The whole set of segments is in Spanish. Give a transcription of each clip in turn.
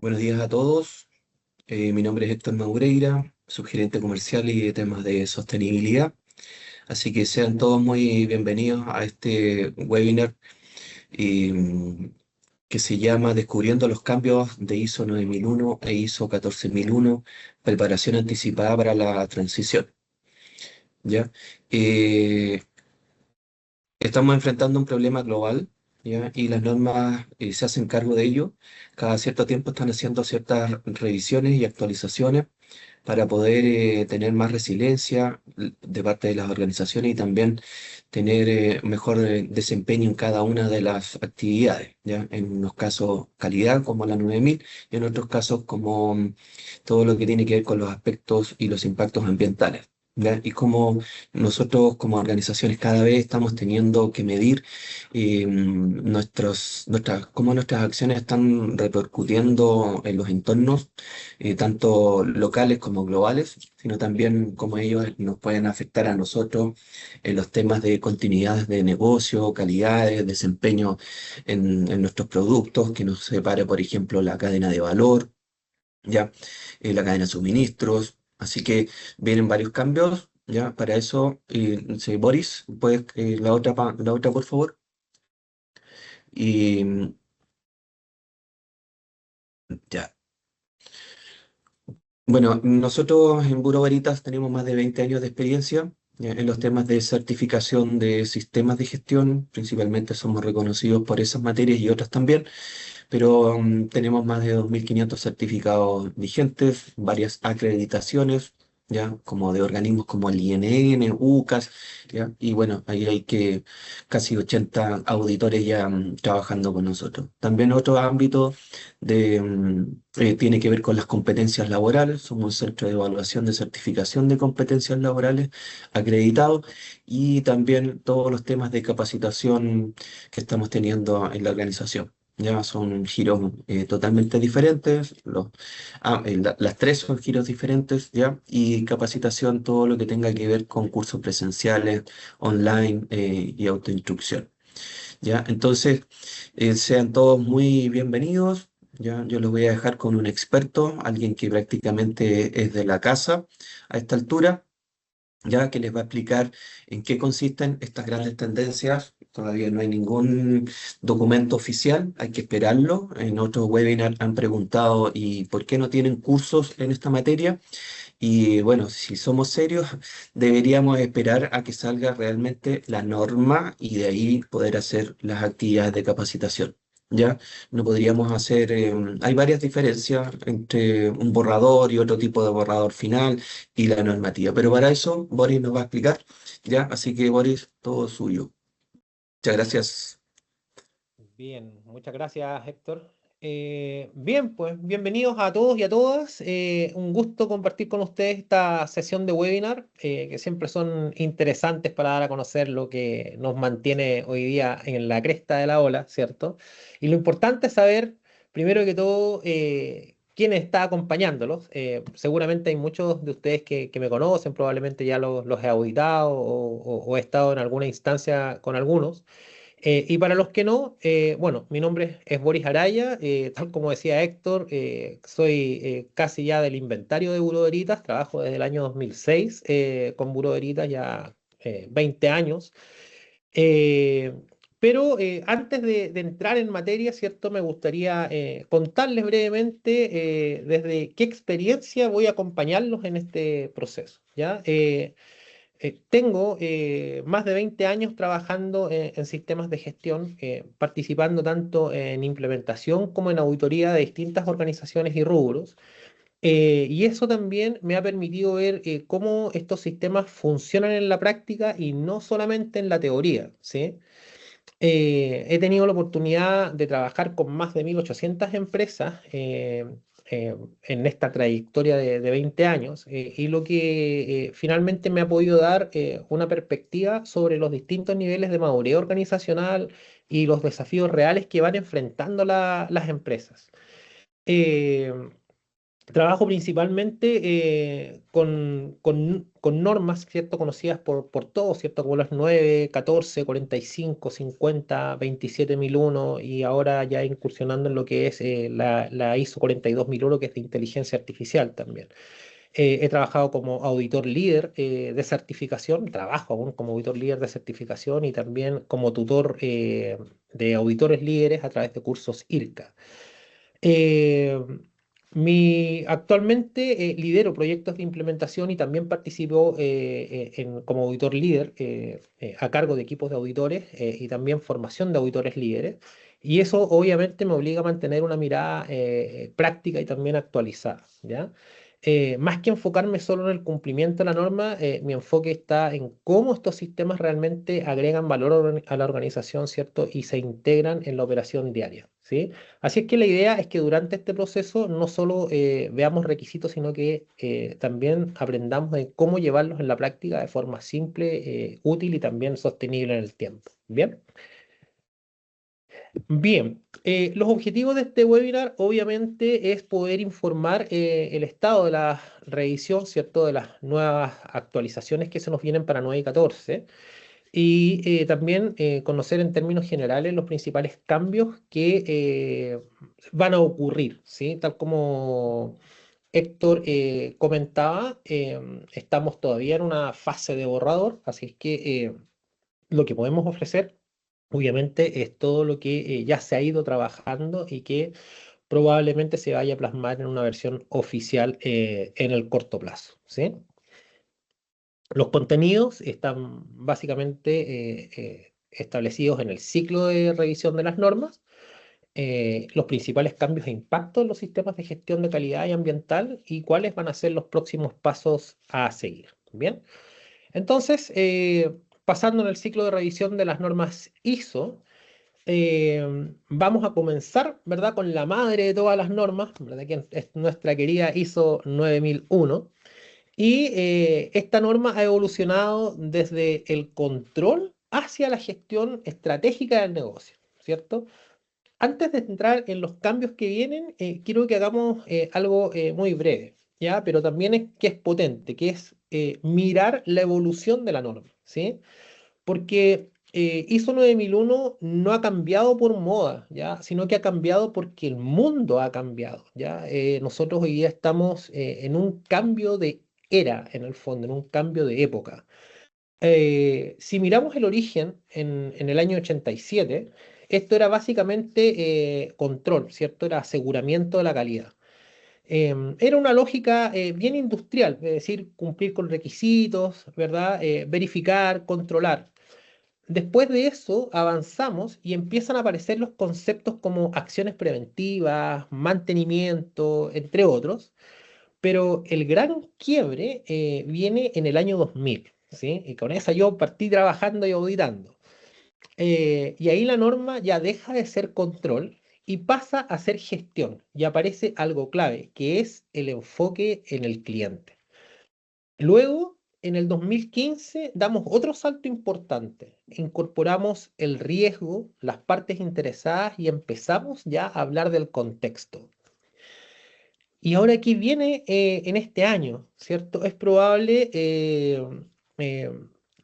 Buenos días a todos. Mi nombre es Héctor Madureira, subgerente comercial y de temas de sostenibilidad. Así que sean todos muy bienvenidos a este webinar mm, que se llama Descubriendo los cambios de ISO 9001 e ISO 14001, preparación anticipada para la transición. ¿Ya? Eh, Estamos enfrentando un problema global, ¿ya? Y las normas se hacen cargo de ello. Cada cierto tiempo están haciendo ciertas revisiones y actualizaciones para poder tener más resiliencia de parte de las organizaciones y también tener mejor desempeño en cada una de las actividades, ¿ya? En unos casos calidad como la 9000 y en otros casos como todo lo que tiene que ver con los aspectos y los impactos ambientales. ¿Ya? Y como nosotros como organizaciones cada vez estamos teniendo que medir cómo nuestras acciones están repercutiendo en los entornos tanto locales como globales, sino también cómo ellos nos pueden afectar a nosotros en los temas de continuidad de negocio, calidades, desempeño en nuestros productos, que nos separe, por ejemplo, la cadena de valor, ya, la cadena de suministros. Así que vienen varios cambios, ya, para eso, sí, Boris, puedes, la otra, por favor. Y ya. Bueno, nosotros en Bureau Veritas tenemos más de 20 años de experiencia en los temas de certificación de sistemas de gestión. Principalmente somos reconocidos por esas materias y otras también, pero tenemos más de 2.500 certificados vigentes, varias acreditaciones, ya, como de organismos como el INN, UCAS, ya, y bueno, ahí hay que casi 80 auditores ya trabajando con nosotros. También otro ámbito tiene que ver con las competencias laborales. Somos un centro de evaluación de certificación de competencias laborales acreditado y también todos los temas de capacitación que estamos teniendo en la organización. Ya son giros totalmente diferentes, las tres son giros diferentes, ¿ya? Y capacitación, todo lo que tenga que ver con cursos presenciales, online y autoinstrucción, ¿ya? Entonces, sean todos muy bienvenidos, ¿ya? Yo los voy a dejar con un experto, alguien que prácticamente es de la casa a esta altura, ya que les va a explicar en qué consisten estas grandes tendencias. Todavía no hay ningún documento oficial, hay que esperarlo. En otros webinars han preguntado, ¿y por qué no tienen cursos en esta materia? Y bueno, si somos serios, deberíamos esperar a que salga realmente la norma y de ahí poder hacer las actividades de capacitación. ¿Ya? No podríamos hacer, hay varias diferencias entre un borrador y otro tipo de borrador final y la normativa, pero para eso Boris nos va a explicar, ¿ya? Así que Boris, todo suyo. Muchas gracias. Bien, muchas gracias, Héctor. Bien, pues bienvenidos a todos y a todas. Un gusto compartir con ustedes esta sesión de webinar, que siempre son interesantes para dar a conocer lo que nos mantiene hoy día en la cresta de la ola, ¿cierto? Y lo importante es saber, primero que todo, quién está acompañándolos. Seguramente hay muchos de ustedes que me conocen, probablemente ya los he auditado o he estado en alguna instancia con algunos. Y para los que no, bueno, mi nombre es Boris Araya, tal como decía Héctor, soy casi ya del inventario de Buró Veritas, trabajo desde el año 2006 con Buró Veritas, ya 20 años. Eh, pero antes de entrar en materia, ¿cierto? Me gustaría contarles brevemente desde qué experiencia voy a acompañarlos en este proceso, ¿ya? Tengo más de 20 años trabajando en sistemas de gestión, participando tanto en implementación como en auditoría de distintas organizaciones y rubros. Y eso también me ha permitido ver cómo estos sistemas funcionan en la práctica y no solamente en la teoría, ¿sí? He tenido la oportunidad de trabajar con más de 1.800 empresas en esta trayectoria de 20 años y lo que finalmente me ha podido dar una perspectiva sobre los distintos niveles de madurez organizacional y los desafíos reales que van enfrentando las empresas. Eh, Trabajo principalmente con normas, ¿cierto? Conocidas por todos, ¿cierto? Como las 9, 14, 45, 50, 27001 y ahora ya incursionando en lo que es la ISO 42001, que es de inteligencia artificial también. He trabajado como auditor líder de certificación, trabajo aún como auditor líder de certificación y también como tutor de auditores líderes a través de cursos IRCA. Eh, Actualmente lidero proyectos de implementación y también participo como auditor líder a cargo de equipos de auditores y también formación de auditores líderes. Y eso obviamente me obliga a mantener una mirada práctica y también actualizada, ¿ya? Más que enfocarme solo en el cumplimiento de la norma, mi enfoque está en cómo estos sistemas realmente agregan valor a la organización, ¿cierto? Y se integran en la operación diaria, ¿sí? Así es que la idea es que durante este proceso no solo veamos requisitos, sino que también aprendamos de cómo llevarlos en la práctica de forma simple, útil y también sostenible en el tiempo. Bien, bien. Los objetivos de este webinar obviamente es poder informar el estado de la revisión, ¿cierto? De las nuevas actualizaciones que se nos vienen para 9 y 14 y también conocer en términos generales los principales cambios que van a ocurrir, ¿sí? Tal como Héctor comentaba, estamos todavía en una fase de borrador, así es que lo que podemos ofrecer, obviamente, es todo lo que ya se ha ido trabajando y que probablemente se vaya a plasmar en una versión oficial en el corto plazo, ¿sí? Los contenidos están básicamente establecidos en el ciclo de revisión de las normas, los principales cambios e impactos en los sistemas de gestión de calidad y ambiental y cuáles van a ser los próximos pasos a seguir. Bien, entonces, pasando en el ciclo de revisión de las normas ISO, vamos a comenzar, ¿verdad?, con la madre de todas las normas, ¿verdad?, que es nuestra querida ISO 9001. Y esta norma ha evolucionado desde el control hacia la gestión estratégica del negocio, ¿cierto? Antes de entrar en los cambios que vienen, quiero que hagamos algo muy breve, ¿ya? Pero también es que es potente, que es mirar la evolución de la norma, ¿sí? Porque ISO 9001 no ha cambiado por moda, ¿ya? Sino que ha cambiado porque el mundo ha cambiado, ¿ya? Nosotros hoy día estamos en un cambio de era, en el fondo, en un cambio de época. Si miramos el origen en el año 87, esto era básicamente control, ¿cierto? Era aseguramiento de la calidad. Era una lógica bien industrial, es decir, cumplir con requisitos, ¿verdad? Verificar, controlar. Después de eso avanzamos y empiezan a aparecer los conceptos como acciones preventivas, mantenimiento, entre otros, pero el gran quiebre viene en el año 2000, ¿sí? Y con esa yo partí trabajando y auditando. Y ahí la norma ya deja de ser control y pasa a ser gestión y aparece algo clave, que es el enfoque en el cliente. Luego, en el 2015, damos otro salto importante. Incorporamos el riesgo, las partes interesadas y empezamos ya a hablar del contexto. Y ahora aquí viene en este año, ¿cierto? Es probable eh,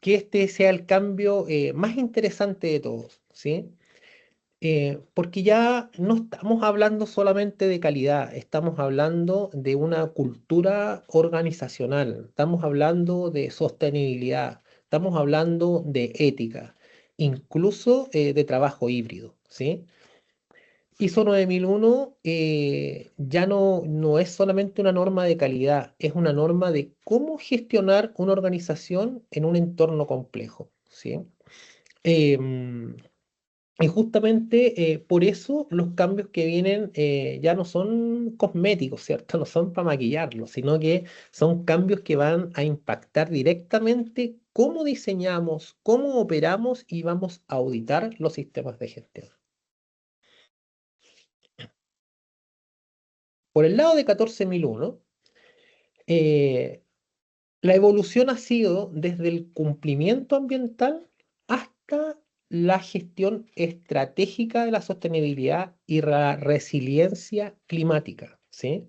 que este sea el cambio más interesante de todos, ¿sí? Porque ya no estamos hablando solamente de calidad, estamos hablando de una cultura organizacional, estamos hablando de sostenibilidad, estamos hablando de ética, incluso de trabajo híbrido, ¿sí? ISO 9001 ya no es solamente una norma de calidad, es una norma de cómo gestionar una organización en un entorno complejo, ¿sí? Em, y justamente por eso los cambios que vienen ya no son cosméticos, ¿cierto? No son para maquillarlo, sino que son cambios que van a impactar directamente cómo diseñamos, cómo operamos y vamos a auditar los sistemas de gestión. Por el lado de 14001, eh, la evolución ha sido desde el cumplimiento ambiental hasta la gestión estratégica de la sostenibilidad y la resiliencia climática, ¿sí?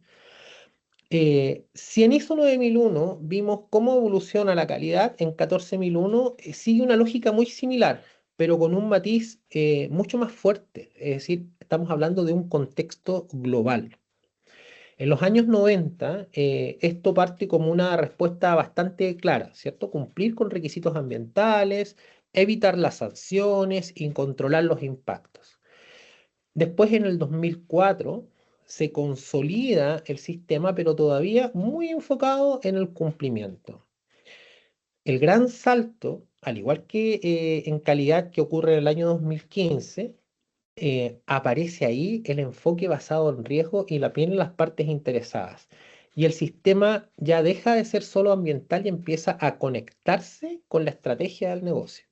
Si en ISO 9001 vimos cómo evoluciona la calidad, en 14001 sigue una lógica muy similar, pero con un matiz mucho más fuerte. Es decir, estamos hablando de un contexto global. En los años 90, esto parte como una respuesta bastante clara, ¿cierto? Cumplir con requisitos ambientales, evitar las sanciones y controlar los impactos. Después, en el 2004, se consolida el sistema, pero todavía muy enfocado en el cumplimiento. El gran salto, al igual que en calidad que ocurre en el año 2015, aparece ahí el enfoque basado en riesgo y la piden las partes interesadas. Y el sistema ya deja de ser solo ambiental y empieza a conectarse con la estrategia del negocio.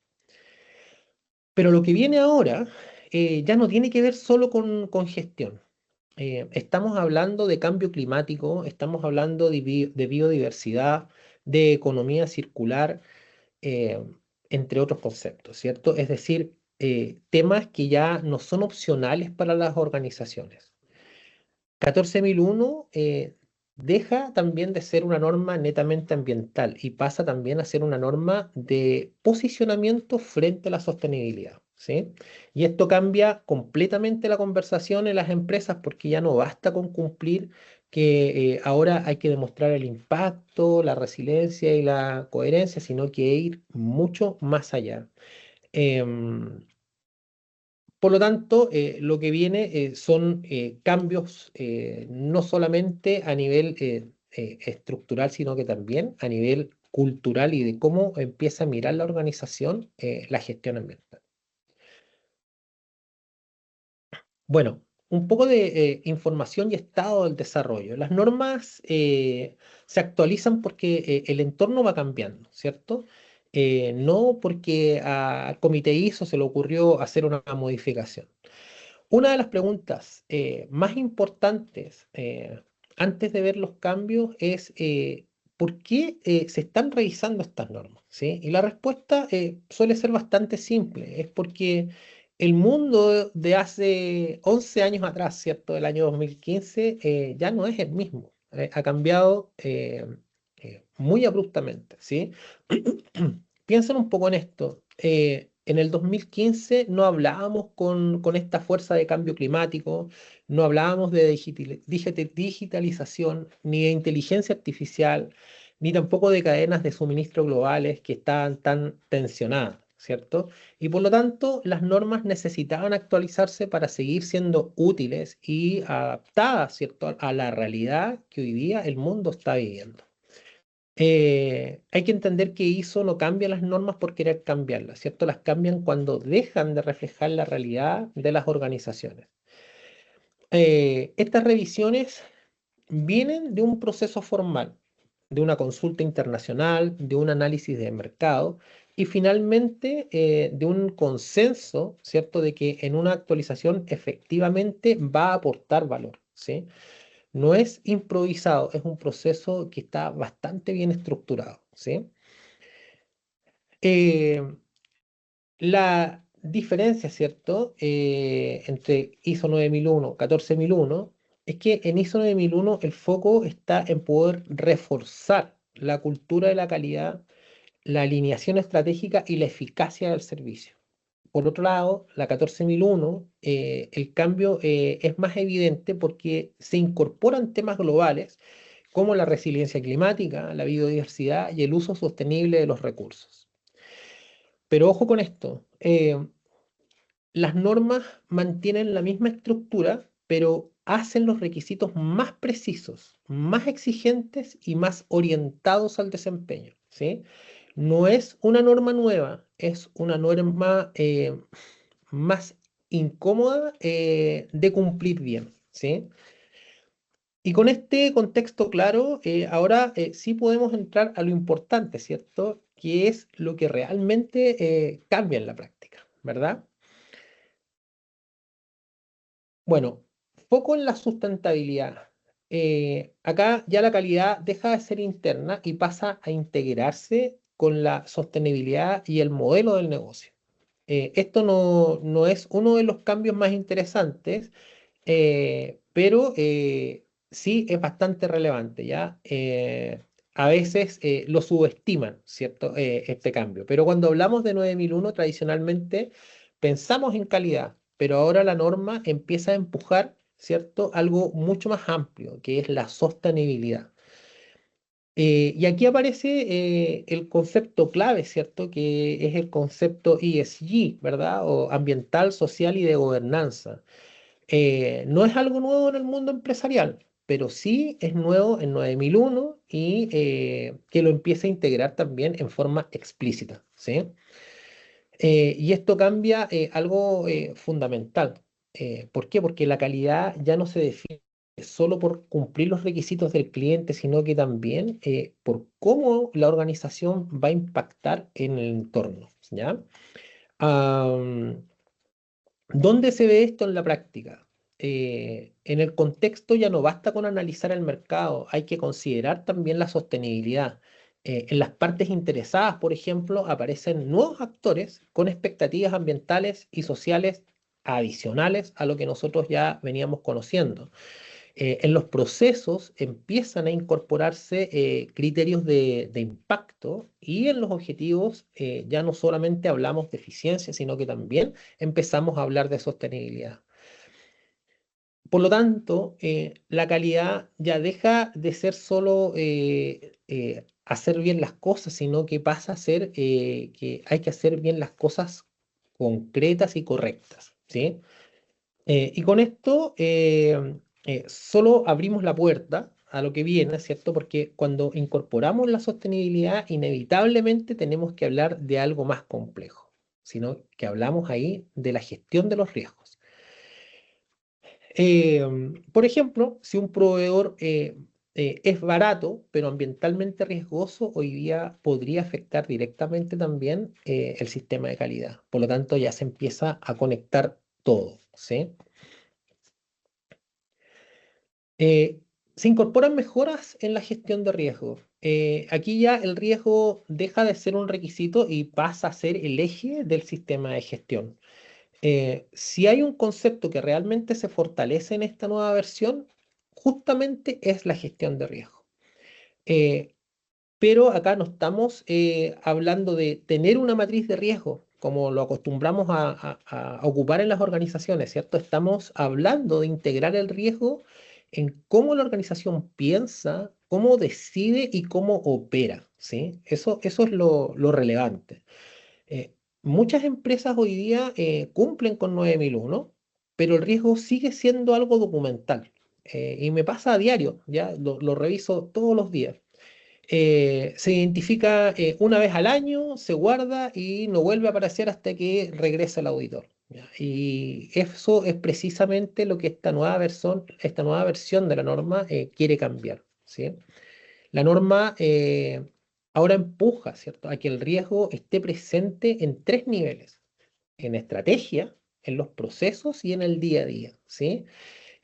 Pero lo que viene ahora ya no tiene que ver solo con gestión. Estamos hablando de cambio climático, estamos hablando de biodiversidad, de economía circular, eh, entre otros conceptos, ¿cierto? Es decir, temas que ya no son opcionales para las organizaciones. 14001 deja también de ser una norma netamente ambiental y pasa también a ser una norma de posicionamiento frente a la sostenibilidad, ¿sí? Y esto cambia completamente la conversación en las empresas porque ya no basta con cumplir, que ahora hay que demostrar el impacto, la resiliencia y la coherencia, sino que ir mucho más allá. Em, por lo tanto, lo que viene son cambios no solamente a nivel estructural, sino que también a nivel cultural y de cómo empieza a mirar la organización la gestión ambiental. Bueno, un poco de información y estado del desarrollo. Las normas se actualizan porque el entorno va cambiando, ¿cierto? No porque al comité ISO se le ocurrió hacer una modificación. Una de las preguntas más importantes antes de ver los cambios es ¿por qué se están revisando estas normas? ¿Sí? Y la respuesta suele ser bastante simple. Es porque el mundo de hace 11 años atrás, ¿cierto? Del año 2015, ya no es el mismo. Ha cambiado muy abruptamente, ¿sí? Piensen un poco en esto. En el 2015 no hablábamos con esta fuerza de cambio climático, no hablábamos de digitalización, ni de inteligencia artificial, ni tampoco de cadenas de suministro globales que estaban tan tensionadas, ¿cierto? Y por lo tanto, las normas necesitaban actualizarse para seguir siendo útiles y adaptadas, ¿cierto?, a la realidad que hoy día el mundo está viviendo. Hay que entender que ISO no cambia las normas por querer cambiarlas, ¿cierto? Las cambian cuando dejan de reflejar la realidad de las organizaciones. Estas revisiones vienen de un proceso formal, de una consulta internacional, de un análisis de mercado y finalmente de un consenso, ¿cierto? De que en una actualización efectivamente va a aportar valor, ¿sí? No es improvisado, es un proceso que está bastante bien estructurado, ¿sí? Eh, la diferencia, ¿cierto?, entre ISO 9001 y 14001 es que en ISO 9001 el foco está en poder reforzar la cultura de la calidad, la alineación estratégica y la eficacia del servicio. Por otro lado, la 14001, el cambio es más evidente porque se incorporan temas globales como la resiliencia climática, la biodiversidad y el uso sostenible de los recursos. Pero ojo con esto, las normas mantienen la misma estructura, pero hacen los requisitos más precisos, más exigentes y más orientados al desempeño, ¿sí? No es una norma nueva, es una norma más incómoda de cumplir bien, ¿sí? Y con este contexto claro, ahora sí podemos entrar a lo importante, ¿cierto? Que es lo que realmente cambia en la práctica, ¿verdad? Bueno, foco en la sustentabilidad. Acá ya la calidad deja de ser interna y pasa a integrarse con la sostenibilidad y el modelo del negocio. Esto no es uno de los cambios más interesantes, pero sí es bastante relevante, ¿ya? A veces lo subestiman, ¿cierto? Este cambio. Pero cuando hablamos de 9001, tradicionalmente pensamos en calidad, pero ahora la norma empieza a empujar, ¿cierto? Algo mucho más amplio, que es la sostenibilidad. Y aquí aparece el concepto clave, ¿cierto? Que es el concepto ESG, ¿verdad? O ambiental, social y de gobernanza. No es algo nuevo en el mundo empresarial, pero sí es nuevo en 9001 y que lo empieza a integrar también en forma explícita, ¿sí? Y esto cambia algo fundamental. ¿Por qué? Porque la calidad ya no se define solo por cumplir los requisitos del cliente, sino que también por cómo la organización va a impactar en el entorno, ¿ya? Am, ¿Dónde se ve esto en la práctica? En el contexto ya no basta con analizar el mercado, hay que considerar también la sostenibilidad. En las partes interesadas, por ejemplo, aparecen nuevos actores con expectativas ambientales y sociales adicionales a lo que nosotros ya veníamos conociendo. En los procesos empiezan a incorporarse criterios de impacto y en los objetivos ya no solamente hablamos de eficiencia, sino que también empezamos a hablar de sostenibilidad. Por lo tanto, la calidad ya deja de ser solo hacer bien las cosas, sino que pasa a ser que hay que hacer bien las cosas concretas y correctas, ¿sí? Y con esto solo abrimos la puerta a lo que viene, ¿cierto? Porque cuando incorporamos la sostenibilidad, inevitablemente tenemos que hablar de algo más complejo, sino que hablamos ahí de la gestión de los riesgos. Por ejemplo, si un proveedor es barato, pero ambientalmente riesgoso, hoy día podría afectar directamente también el sistema de calidad. Por lo tanto, ya se empieza a conectar todo, ¿sí? Eh, Se incorporan mejoras en la gestión de riesgo. Aquí ya el riesgo deja de ser un requisito y pasa a ser el eje del sistema de gestión. Si hay un concepto que realmente se fortalece en esta nueva versión, justamente es la gestión de riesgo. Eh, pero acá no estamos hablando de tener una matriz de riesgo, como lo acostumbramos a ocupar en las organizaciones, ¿cierto? Estamos hablando de integrar el riesgo en cómo la organización piensa, cómo decide y cómo opera, ¿sí? Eso es lo relevante. Eh, Muchas empresas hoy día cumplen con 9001, pero el riesgo sigue siendo algo documental. Y me pasa a diario, ya lo reviso todos los días. Se identifica una vez al año, se guarda y no vuelve a aparecer hasta que regresa el auditor. ¿Ya? Y eso es precisamente lo que esta nueva versión de la norma quiere cambiar, ¿sí? La norma ahora empuja, ¿cierto?, a que el riesgo esté presente en tres niveles: en estrategia, en los procesos y en el día a día, ¿sí?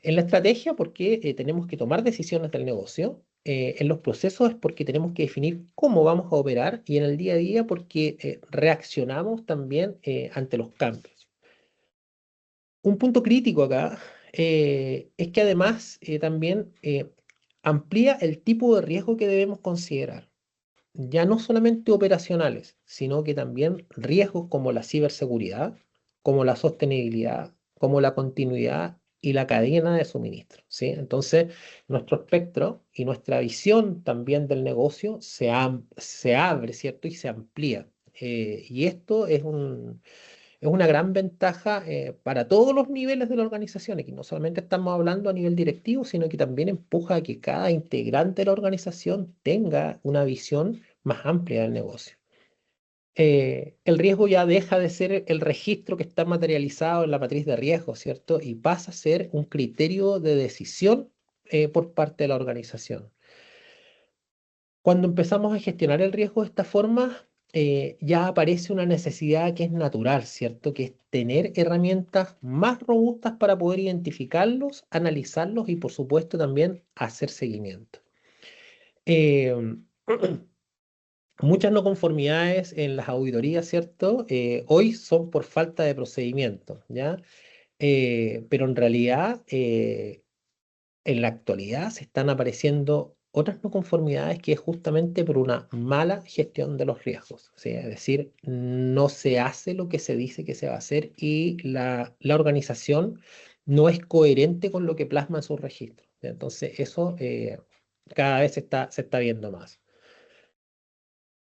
En la estrategia, porque tenemos que tomar decisiones del negocio. En los procesos es porque tenemos que definir cómo vamos a operar. Y en el día a día porque reaccionamos también ante los cambios. Un punto crítico acá es que además también amplía el tipo de riesgo que debemos considerar. Ya no solamente operacionales, sino que también riesgos como la ciberseguridad, como la sostenibilidad, como la continuidad y la cadena de suministro, ¿sí? Entonces, nuestro espectro y nuestra visión también del negocio se abre, ¿cierto? Y se amplía. Y esto es una gran ventaja para todos los niveles de la organización. Aquí no solamente estamos hablando a nivel directivo, sino que también empuja a que cada integrante de la organización tenga una visión más amplia del negocio. El riesgo ya deja de ser el registro que está materializado en la matriz de riesgo, ¿cierto? Y pasa a ser un criterio de decisión por parte de la organización. Cuando empezamos a gestionar el riesgo de esta forma, ya aparece una necesidad que es natural, ¿cierto? Que es tener herramientas más robustas para poder identificarlos, analizarlos y, por supuesto, también hacer seguimiento. Eh, Muchas no conformidades en las auditorías, ¿cierto? Hoy son por falta de procedimiento, ¿ya? Pero en realidad en la actualidad se están apareciendo otras no conformidades que es justamente por una mala gestión de los riesgos. O sea, es decir, no se hace lo que se dice que se va a hacer y la organización no es coherente con lo que plasma en sus registros. Entonces, eso cada vez se está viendo más.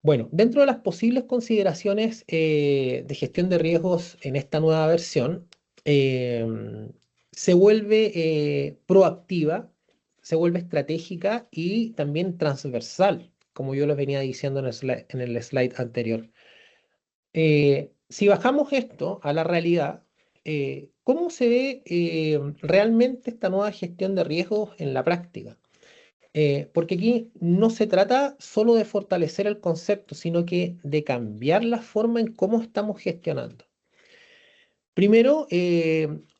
Bueno, dentro de las posibles consideraciones de gestión de riesgos en esta nueva versión, se vuelve proactiva, se vuelve estratégica y también transversal, como yo les venía diciendo en el slide anterior. Si bajamos esto a la realidad, ¿cómo se ve realmente esta nueva gestión de riesgos en la práctica? Porque aquí no se trata solo de fortalecer el concepto, sino que de cambiar la forma en cómo estamos gestionando. Primero,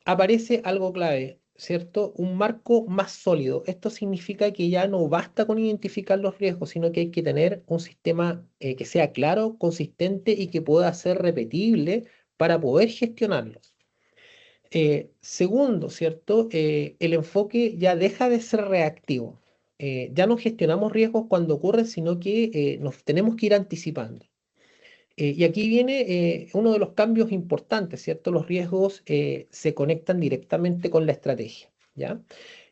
aparece algo clave, ¿cierto? Un marco más sólido. Esto significa que ya no basta con identificar los riesgos, sino que hay que tener un sistema que sea claro, consistente y que pueda ser repetible para poder gestionarlos. Segundo, ¿cierto? El enfoque ya deja de ser reactivo. Ya no gestionamos riesgos cuando ocurren, sino que nos tenemos que ir anticipando. Y aquí viene uno de los cambios importantes, ¿cierto? Los riesgos se conectan directamente con la estrategia, ¿ya?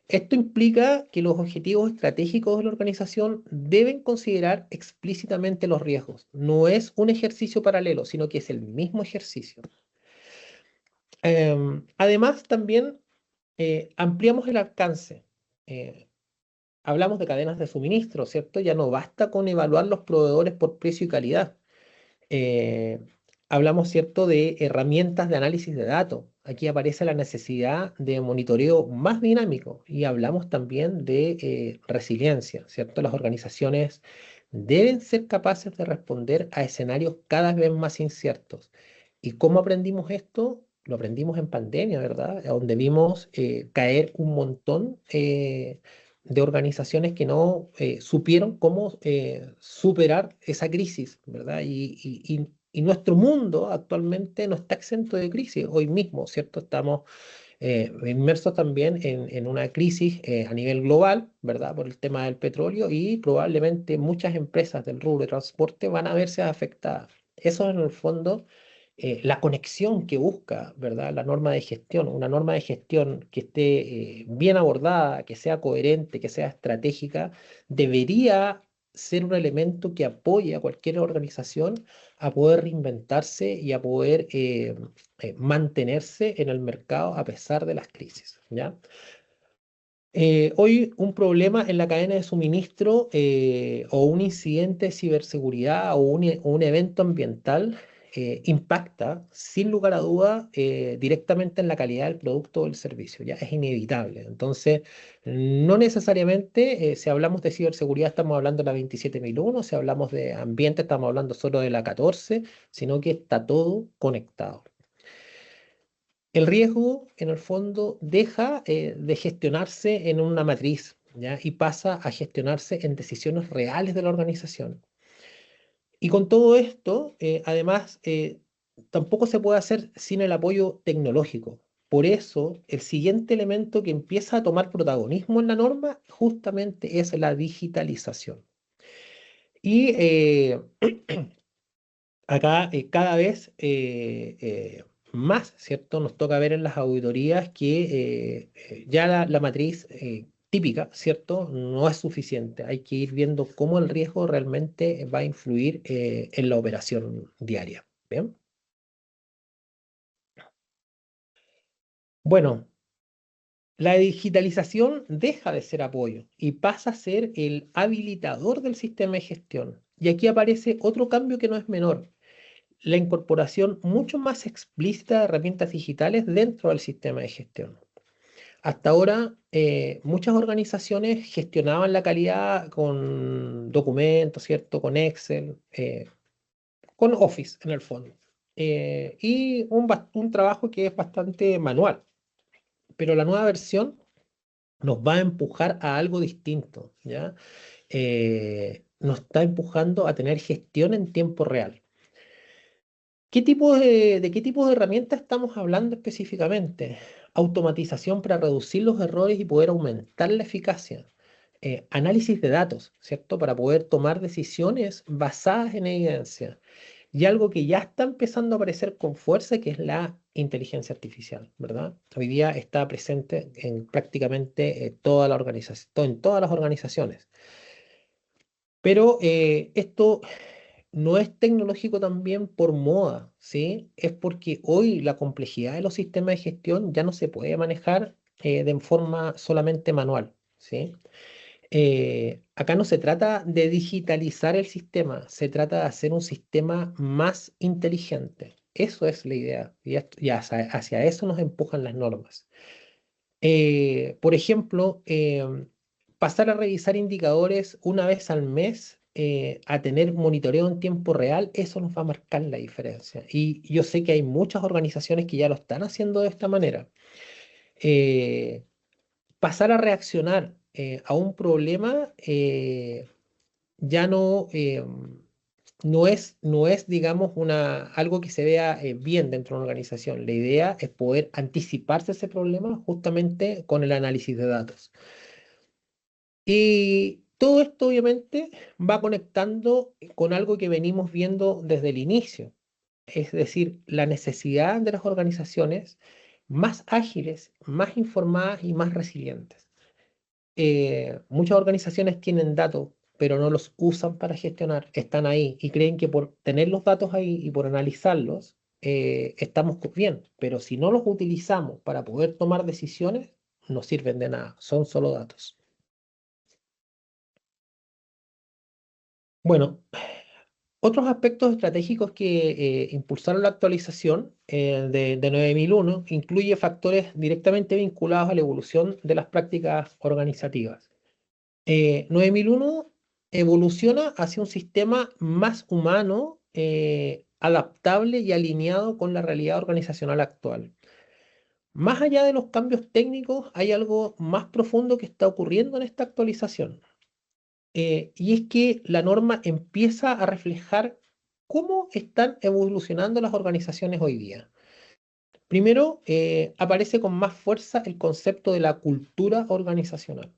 Esto implica que los objetivos estratégicos de la organización deben considerar explícitamente los riesgos. No es un ejercicio paralelo, sino que es el mismo ejercicio. Además, también ampliamos el alcance. Eh, Hablamos de cadenas de suministro, ¿cierto? Ya no basta con evaluar los proveedores por precio y calidad. Eh, Hablamos, ¿cierto?, de herramientas de análisis de datos. Aquí aparece la necesidad de monitoreo más dinámico y hablamos también de resiliencia, ¿cierto? Las organizaciones deben ser capaces de responder a escenarios cada vez más inciertos. ¿Y cómo aprendimos esto? Lo aprendimos en pandemia, ¿verdad? Donde vimos caer un montón de organizaciones que no supieron cómo superar esa crisis, ¿verdad? Y nuestro mundo actualmente no está exento de crisis. Hoy mismo, ¿cierto? Estamos inmersos también en una crisis a nivel global, ¿verdad? Por el tema del petróleo y probablemente muchas empresas del rubro de transporte van a verse afectadas. Eso es en el fondo la conexión que busca, ¿verdad? La norma de gestión, una norma de gestión que esté bien abordada, que sea coherente, que sea estratégica, debería ser un elemento que apoye a cualquier organización a poder reinventarse y a poder mantenerse en el mercado a pesar de las crisis, ¿ya? Hoy un problema en la cadena de suministro o un incidente de ciberseguridad o un evento ambiental impacta sin lugar a duda directamente en la calidad del producto o del servicio, ya es inevitable. Entonces, no necesariamente si hablamos de ciberseguridad estamos hablando de la 27001, si hablamos de ambiente estamos hablando solo de la 14, sino que está todo conectado. El riesgo, en el fondo, deja de gestionarse en una matriz, ¿ya? Y pasa a gestionarse en decisiones reales de la organización. Y con todo esto, además, tampoco se puede hacer sin el apoyo tecnológico. Por eso, el siguiente elemento que empieza a tomar protagonismo en la norma justamente es la digitalización. Y acá cada vez más, ¿cierto? Nos toca ver en las auditorías que ya la matriz típica, ¿cierto? No es suficiente. Hay que ir viendo cómo el riesgo realmente va a influir en la operación diaria. ¿Bien? Bueno, la digitalización deja de ser apoyo y pasa a ser el habilitador del sistema de gestión. Y aquí aparece otro cambio que no es menor: la incorporación mucho más explícita de herramientas digitales dentro del sistema de gestión. Hasta ahora, muchas organizaciones gestionaban la calidad con documentos, ¿cierto? Con Excel, con Office en el fondo. Y un trabajo que es bastante manual. Pero la nueva versión nos va a empujar a algo distinto, ¿ya? Nos está empujando a tener gestión en tiempo real. ¿De qué tipo de herramientas estamos hablando específicamente? automatización para reducir los errores y poder aumentar la eficacia. Análisis de datos, ¿cierto? Para poder tomar decisiones basadas en evidencia. Y algo que ya está empezando a aparecer con fuerza, que es la inteligencia artificial, ¿verdad? Hoy día está presente en prácticamente toda la organización, en todas las organizaciones. Pero esto no es tecnológico también por moda, ¿sí? Es porque hoy la complejidad de los sistemas de gestión ya no se puede manejar de forma solamente manual, ¿sí? Acá no se trata de digitalizar el sistema, se trata de hacer un sistema más inteligente. Eso es la idea, y hacia eso nos empujan las normas. Por ejemplo, pasar a revisar indicadores una vez al mes, a tener monitoreo en tiempo real, eso nos va a marcar la diferencia. Y yo sé que hay muchas organizaciones que ya lo están haciendo de esta manera. Eh, Pasar a reaccionar a un problema ya no es, digamos, algo que se vea bien dentro de una organización. La idea es poder anticiparse a ese problema justamente con el análisis de datos. Y todo esto obviamente va conectando con algo que venimos viendo desde el inicio, es decir, la necesidad de las organizaciones más ágiles, más informadas y más resilientes. Muchas organizaciones tienen datos, pero no los usan para gestionar, están ahí y creen que por tener los datos ahí y por analizarlos, estamos bien, pero si no los utilizamos para poder tomar decisiones, no sirven de nada, son solo datos. Bueno, otros aspectos estratégicos que impulsaron la actualización de 9001 incluye factores directamente vinculados a la evolución de las prácticas organizativas. 9001 evoluciona hacia un sistema más humano, adaptable y alineado con la realidad organizacional actual. Más allá de los cambios técnicos, hay algo más profundo que está ocurriendo en esta actualización. Y es que la norma empieza a reflejar cómo están evolucionando las organizaciones hoy día. Primero, aparece con más fuerza el concepto de la cultura organizacional.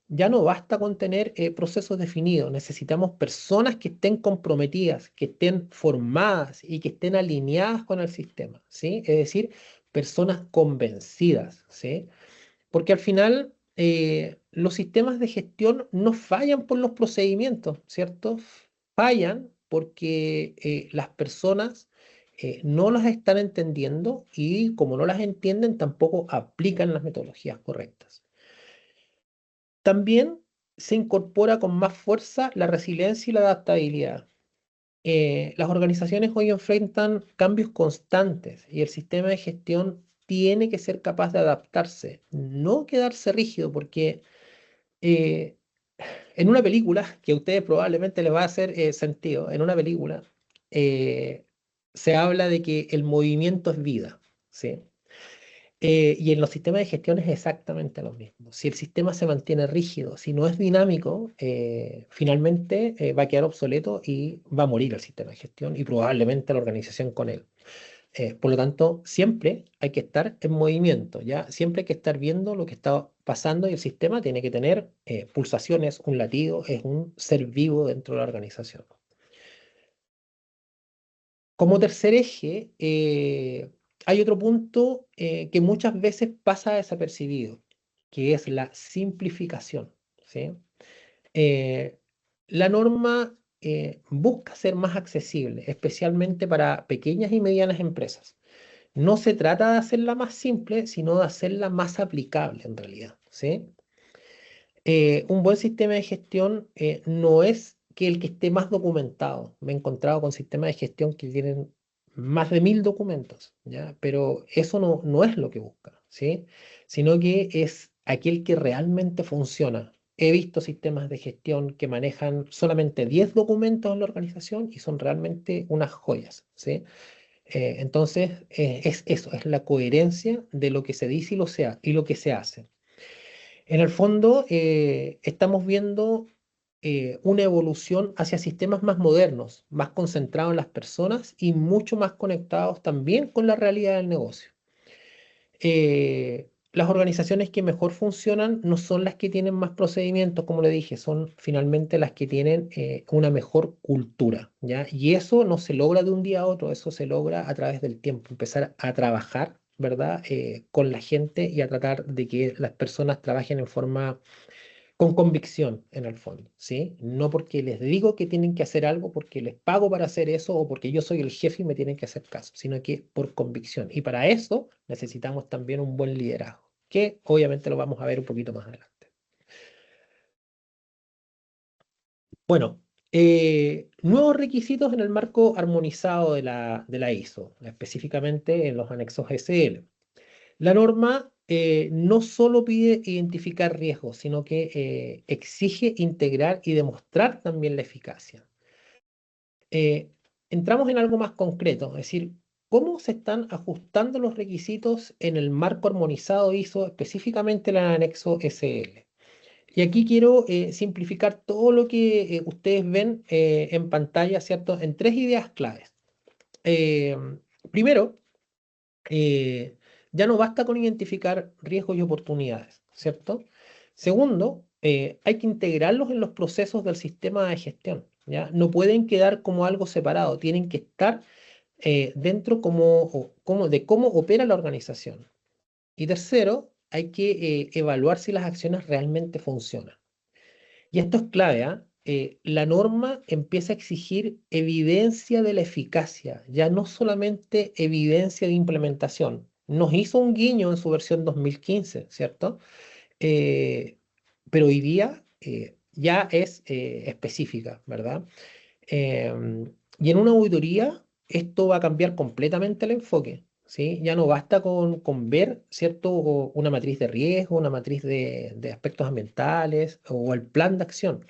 Ya no basta con tener procesos definidos, necesitamos personas que estén comprometidas, que estén formadas y que estén alineadas con el sistema, ¿sí? Es decir, personas convencidas, ¿sí? Porque al final los sistemas de gestión no fallan por los procedimientos, ¿cierto? Fallan porque las personas no las están entendiendo y como no las entienden, tampoco aplican las metodologías correctas. También se incorpora con más fuerza la resiliencia y la adaptabilidad. Las organizaciones hoy enfrentan cambios constantes y el sistema de gestión tiene que ser capaz de adaptarse, no quedarse rígido, porque eh, en una película, que a ustedes probablemente les va a hacer sentido, en una película eh, se habla de que el movimiento es vida, ¿sí? Y en los sistemas de gestión es exactamente lo mismo. Si el sistema se mantiene rígido, si no es dinámico, finalmente va a quedar obsoleto y va a morir el sistema de gestión y probablemente la organización con él. Por lo tanto, siempre hay que estar en movimiento, ¿ya? Siempre hay que estar viendo lo que está pasando y el sistema tiene que tener pulsaciones, un latido, es un ser vivo dentro de la organización. Como tercer eje, hay otro punto que muchas veces pasa desapercibido, que es la simplificación, ¿sí? Eh, la norma busca ser más accesible, especialmente para pequeñas y medianas empresas. No se trata de hacerla más simple, sino de hacerla más aplicable en realidad, ¿sí? Un buen sistema de gestión no es que el que esté más documentado. Me he encontrado con sistemas de gestión que tienen más de 1000 documentos, ¿ya? Pero eso no es lo que busca, ¿sí? Sino que es aquel que realmente funciona. He visto sistemas de gestión que manejan solamente 10 documentos en la organización y son realmente unas joyas, ¿sí? Entonces, es eso, es la coherencia de lo que se dice y lo que se hace. En el fondo, estamos viendo una evolución hacia sistemas más modernos, más concentrados en las personas y mucho más conectados también con la realidad del negocio. Las organizaciones que mejor funcionan no son las que tienen más procedimientos, como le dije, son finalmente las que tienen una mejor cultura, ¿ya? Y eso no se logra de un día a otro, eso se logra a través del tiempo, empezar a trabajar, ¿verdad? Con la gente y a tratar de que las personas trabajen en forma con convicción en el fondo, ¿sí? No porque les digo que tienen que hacer algo, porque les pago para hacer eso o porque yo soy el jefe y me tienen que hacer caso, sino que por convicción. Y para eso necesitamos también un buen liderazgo, que obviamente lo vamos a ver un poquito más adelante. Bueno, nuevos requisitos en el marco armonizado de la ISO, específicamente en los anexos SL. La norma no solo pide identificar riesgos, sino que exige integrar y demostrar también la eficacia. Eh, Entramos en algo más concreto, es decir, cómo se están ajustando los requisitos en el marco armonizado ISO, específicamente en el anexo SL. Y aquí quiero simplificar todo lo que ustedes ven en pantalla, ¿cierto? En tres ideas claves. Eh, Primero, eh, ya no basta con identificar riesgos y oportunidades, ¿cierto? Segundo, hay que integrarlos en los procesos del sistema de gestión, ¿ya? No pueden quedar como algo separado, tienen que estar dentro de cómo opera la organización. Y tercero, hay que evaluar si las acciones realmente funcionan. Y esto es clave, ¿ah? La norma empieza a exigir evidencia de la eficacia, ya no solamente evidencia de implementación. Nos hizo un guiño en su versión 2015, ¿cierto? Eh, pero hoy día ya es específica, ¿verdad? Y en una auditoría esto va a cambiar completamente el enfoque, ¿sí? Ya no basta con ver, ¿cierto? Una matriz de riesgo, una matriz de aspectos ambientales o el plan de acción.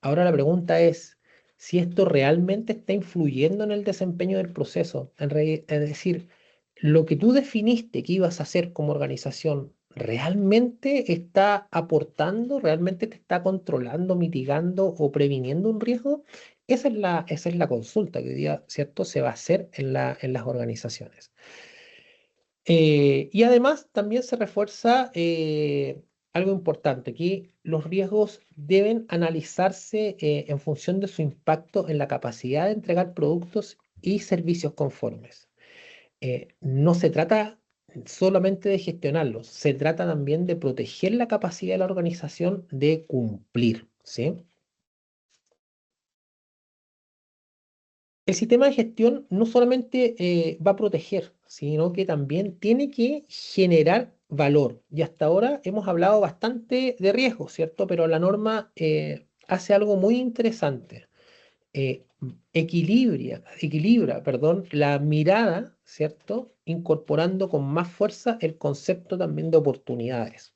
Ahora la pregunta es si esto realmente está influyendo en el desempeño del proceso. Es decir, lo que tú definiste que ibas a hacer como organización, ¿realmente está aportando, realmente te está controlando, mitigando o previniendo un riesgo? Esa es la consulta que hoy día, ¿cierto?, se va a hacer en las organizaciones. Y además también se refuerza algo importante, aquí los riesgos deben analizarse en función de su impacto en la capacidad de entregar productos y servicios conformes. No se trata solamente de gestionarlos, se trata también de proteger la capacidad de la organización de cumplir, ¿sí? El sistema de gestión no solamente va a proteger, sino que también tiene que generar valor. Y hasta ahora hemos hablado bastante de riesgo, ¿cierto? Pero la norma hace algo muy interesante. Equilibra, perdón, la mirada, ¿cierto? Incorporando con más fuerza el concepto también de oportunidades.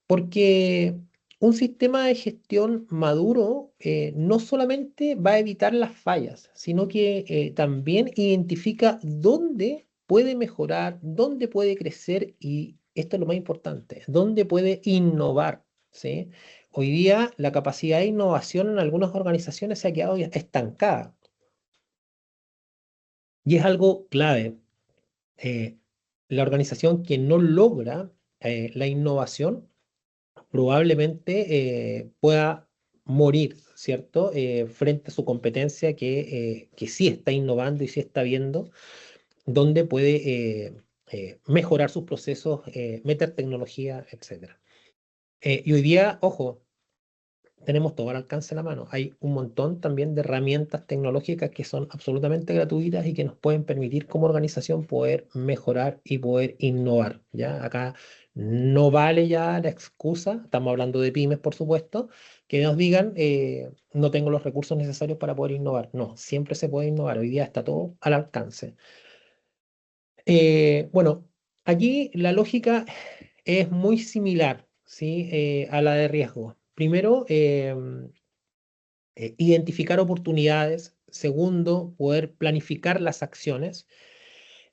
Porque un sistema de gestión maduro no solamente va a evitar las fallas, sino que también identifica dónde puede mejorar, dónde puede crecer y esto es lo más importante, dónde puede innovar, ¿sí? Hoy día la capacidad de innovación en algunas organizaciones se ha quedado ya estancada y es algo clave. Eh, la organización que no logra la innovación probablemente pueda morir, ¿cierto? Frente a su competencia que sí está innovando y sí está viendo dónde puede mejorar sus procesos, meter tecnología, etcétera. Y hoy día, ojo, tenemos todo al alcance de la mano. Hay un montón también de herramientas tecnológicas que son absolutamente gratuitas y que nos pueden permitir como organización poder mejorar y poder innovar, ¿ya? Acá no vale ya la excusa, estamos hablando de pymes, por supuesto, que nos digan, no tengo los recursos necesarios para poder innovar. No, siempre se puede innovar. Hoy día está todo al alcance. Bueno, aquí la lógica es muy similar, ¿sí? A la de riesgo. Primero, identificar oportunidades. Segundo, poder planificar las acciones.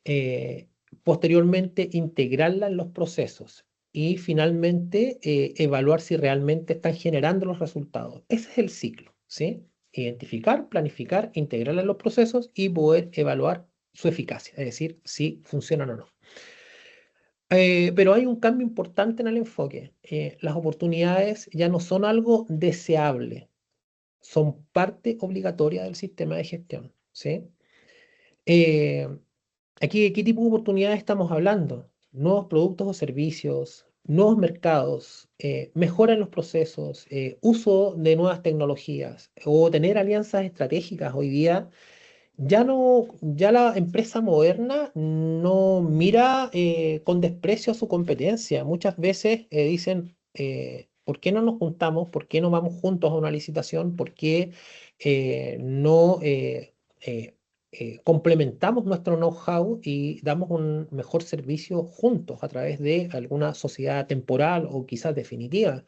eh, Posteriormente, integrarlas en los procesos. Y finalmente, evaluar si realmente están generando los resultados. Ese es el ciclo, ¿sí? Identificar, planificar, integrarla en los procesos y poder evaluar su eficacia, es decir, si funcionan o no. Pero hay un cambio importante en el enfoque. Las oportunidades ya no son algo deseable, son parte obligatoria del sistema de gestión, ¿sí? Eh, Aquí, ¿de qué tipo de oportunidades estamos hablando? Nuevos productos o servicios, nuevos mercados, mejora en los procesos, uso de nuevas tecnologías o tener alianzas estratégicas. Hoy día ya no, ya la empresa moderna no mira con desprecio a su competencia. Muchas veces dicen, ¿por qué no nos juntamos? ¿Por qué no vamos juntos a una licitación? ¿Por qué no eh, complementamos nuestro know-how y damos un mejor servicio juntos a través de alguna sociedad temporal o quizás definitiva?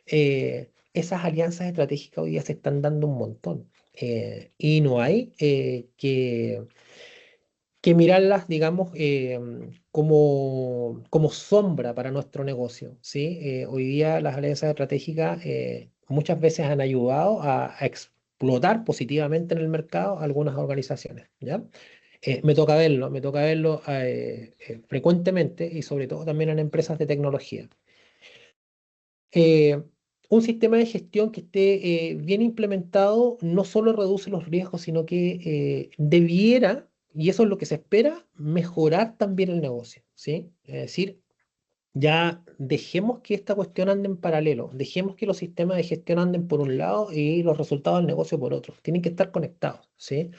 Esas alianzas estratégicas hoy día se están dando un montón. Y no hay que mirarlas, digamos, como sombra para nuestro negocio, ¿sí? Hoy día las alianzas estratégicas muchas veces han ayudado a explotar positivamente en el mercado a algunas organizaciones, ¿ya? Me toca verlo frecuentemente y sobre todo también en empresas de tecnología. eh, un sistema de gestión que esté bien implementado no solo reduce los riesgos, sino que debiera, y eso es lo que se espera, mejorar también el negocio, ¿sí? Es decir, ya dejemos que esta cuestión ande en paralelo, dejemos que los sistemas de gestión anden por un lado y los resultados del negocio por otro. Tienen que estar conectados, ¿sí?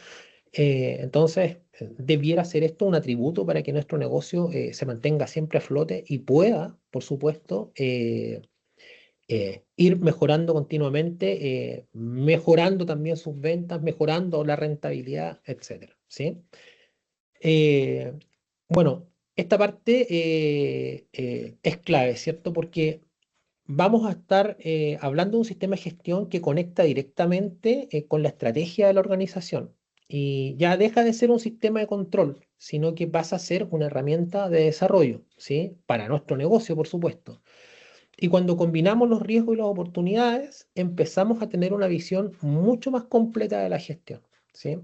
Entonces, debiera ser esto un atributo para que nuestro negocio se mantenga siempre a flote y pueda, por supuesto, ir mejorando continuamente, mejorando también sus ventas, mejorando la rentabilidad, etcétera, ¿sí? Eh, bueno, esta parte es clave, ¿cierto? Porque vamos a estar hablando de un sistema de gestión que conecta directamente con la estrategia de la organización y ya deja de ser un sistema de control, sino que pasa a ser una herramienta de desarrollo, ¿sí? Para nuestro negocio, por supuesto. Y cuando combinamos los riesgos y las oportunidades, empezamos a tener una visión mucho más completa de la gestión, ¿sí?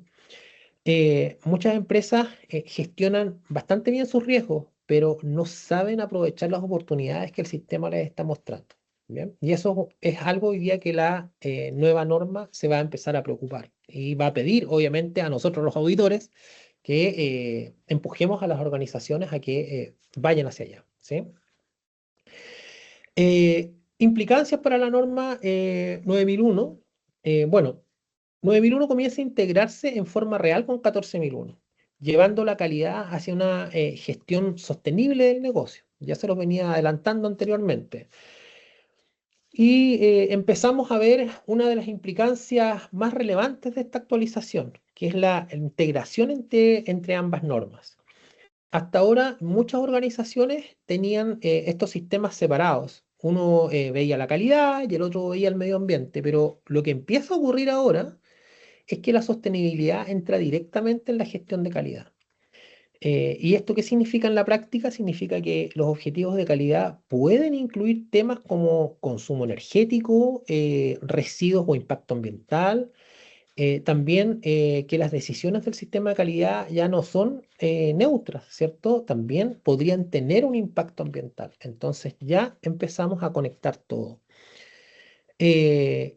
Muchas empresas gestionan bastante bien sus riesgos, pero no saben aprovechar las oportunidades que el sistema les está mostrando, ¿bien? Y eso es algo hoy día que la nueva norma se va a empezar a preocupar y va a pedir, obviamente, a nosotros los auditores que empujemos a las organizaciones a que vayan hacia allá, ¿sí? Implicancias para la norma 9001. Bueno, 9001 comienza a integrarse en forma real con 14001, llevando la calidad hacia una gestión sostenible del negocio. Ya se los venía adelantando anteriormente. Y empezamos a ver una de las implicancias más relevantes de esta actualización, que es la integración entre ambas normas. Hasta ahora muchas organizaciones tenían estos sistemas separados. Uno veía la calidad y el otro veía el medio ambiente, pero lo que empieza a ocurrir ahora es que la sostenibilidad entra directamente en la gestión de calidad. ¿Y esto qué significa en la práctica? Significa que los objetivos de calidad pueden incluir temas como consumo energético, residuos o impacto ambiental, también que las decisiones del sistema de calidad ya no son neutras, ¿cierto? También podrían tener un impacto ambiental. Entonces ya empezamos a conectar todo. Eh,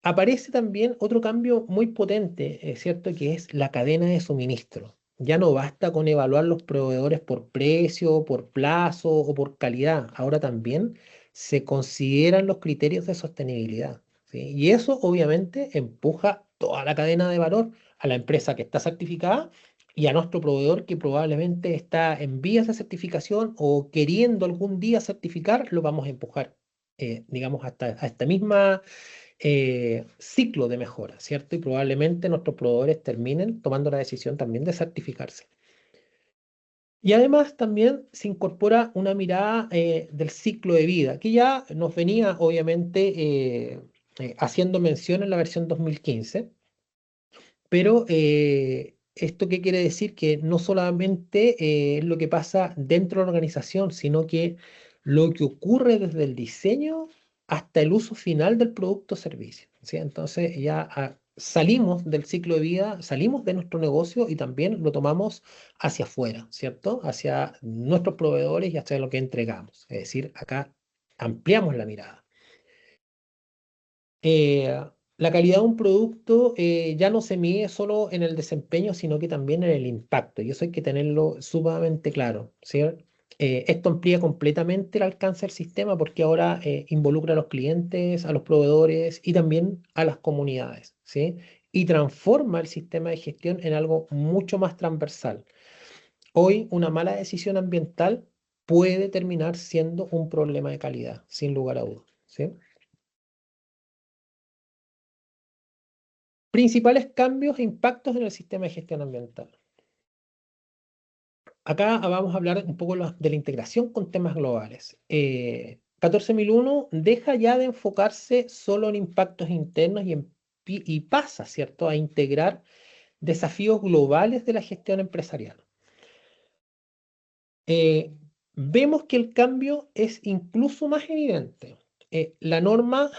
Aparece también otro cambio muy potente, ¿cierto? Que es la cadena de suministro. Ya no basta con evaluar los proveedores por precio, por plazo o por calidad. Ahora también se consideran los criterios de sostenibilidad, ¿sí? Y eso obviamente empuja toda la cadena de valor a la empresa que está certificada y a nuestro proveedor que probablemente está en vías de certificación o queriendo algún día certificar, lo vamos a empujar, digamos, hasta a esta misma ciclo de mejora, ¿cierto? Y probablemente nuestros proveedores terminen tomando la decisión también de certificarse. Y además también se incorpora una mirada del ciclo de vida, que ya nos venía obviamente haciendo mención en la versión 2015, pero ¿esto qué quiere decir? Que no solamente es lo que pasa dentro de la organización, sino que lo que ocurre desde el diseño hasta el uso final del producto o servicio, ¿sí? Entonces ya salimos del ciclo de vida, salimos de nuestro negocio y también lo tomamos hacia afuera, ¿cierto? Hacia nuestros proveedores y hacia lo que entregamos. Es decir, acá ampliamos la mirada. Eh, la calidad de un producto ya no se mide solo en el desempeño, sino que también en el impacto, y eso hay que tenerlo sumamente claro, ¿cierto? Esto amplía completamente el alcance del sistema porque ahora involucra a los clientes, a los proveedores y también a las comunidades, ¿sí? Y transforma el sistema de gestión en algo mucho más transversal. Hoy, una mala decisión ambiental puede terminar siendo un problema de calidad, sin lugar a dudas, ¿sí? Principales cambios e impactos en el sistema de gestión ambiental. Acá vamos a hablar un poco de la integración con temas globales. 14001 deja ya de enfocarse solo en impactos internos y pasa, ¿cierto?, a integrar desafíos globales de la gestión empresarial. Eh, Vemos que el cambio es incluso más evidente. La norma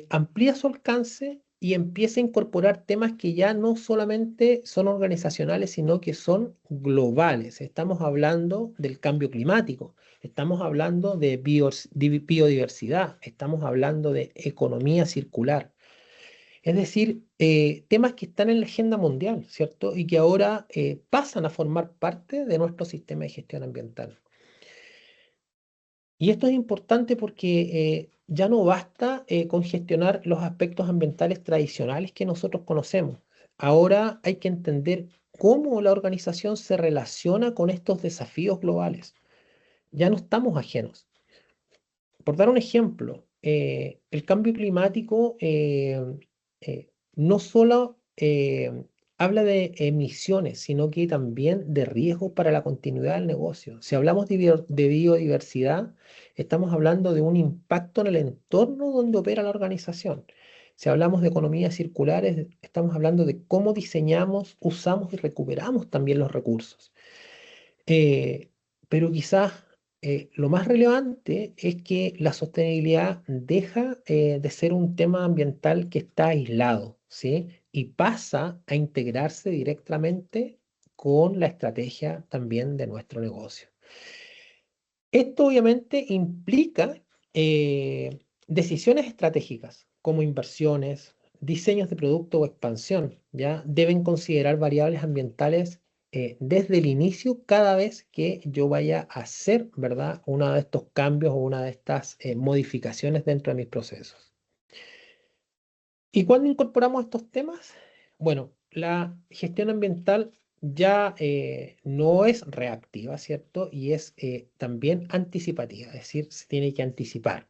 amplía su alcance y empieza a incorporar temas que ya no solamente son organizacionales, sino que son globales. Estamos hablando del cambio climático, estamos hablando de biodiversidad, estamos hablando de economía circular. Es decir, temas que están en la agenda mundial, ¿cierto? Y que ahora pasan a formar parte de nuestro sistema de gestión ambiental. Y esto es importante porque ya no basta con gestionar los aspectos ambientales tradicionales que nosotros conocemos. Ahora hay que entender cómo la organización se relaciona con estos desafíos globales. Ya no estamos ajenos. Por dar un ejemplo, el cambio climático no solo habla de emisiones, sino que también de riesgos para la continuidad del negocio. Si hablamos de biodiversidad, estamos hablando de un impacto en el entorno donde opera la organización. Si hablamos de economías circulares, estamos hablando de cómo diseñamos, usamos y recuperamos también los recursos. Eh, pero quizás lo más relevante es que la sostenibilidad deja de ser un tema ambiental que está aislado, ¿sí? Y pasa a integrarse directamente con la estrategia también de nuestro negocio. Esto obviamente implica decisiones estratégicas como inversiones, diseños de producto o expansión, ¿ya? Deben considerar variables ambientales desde el inicio cada vez que yo vaya a hacer, ¿verdad?, uno de estos cambios o una de estas modificaciones dentro de mis procesos. ¿Y cuándo incorporamos estos temas? Bueno, la gestión ambiental ya no es reactiva, ¿cierto? Y es también anticipativa, es decir, se tiene que anticipar.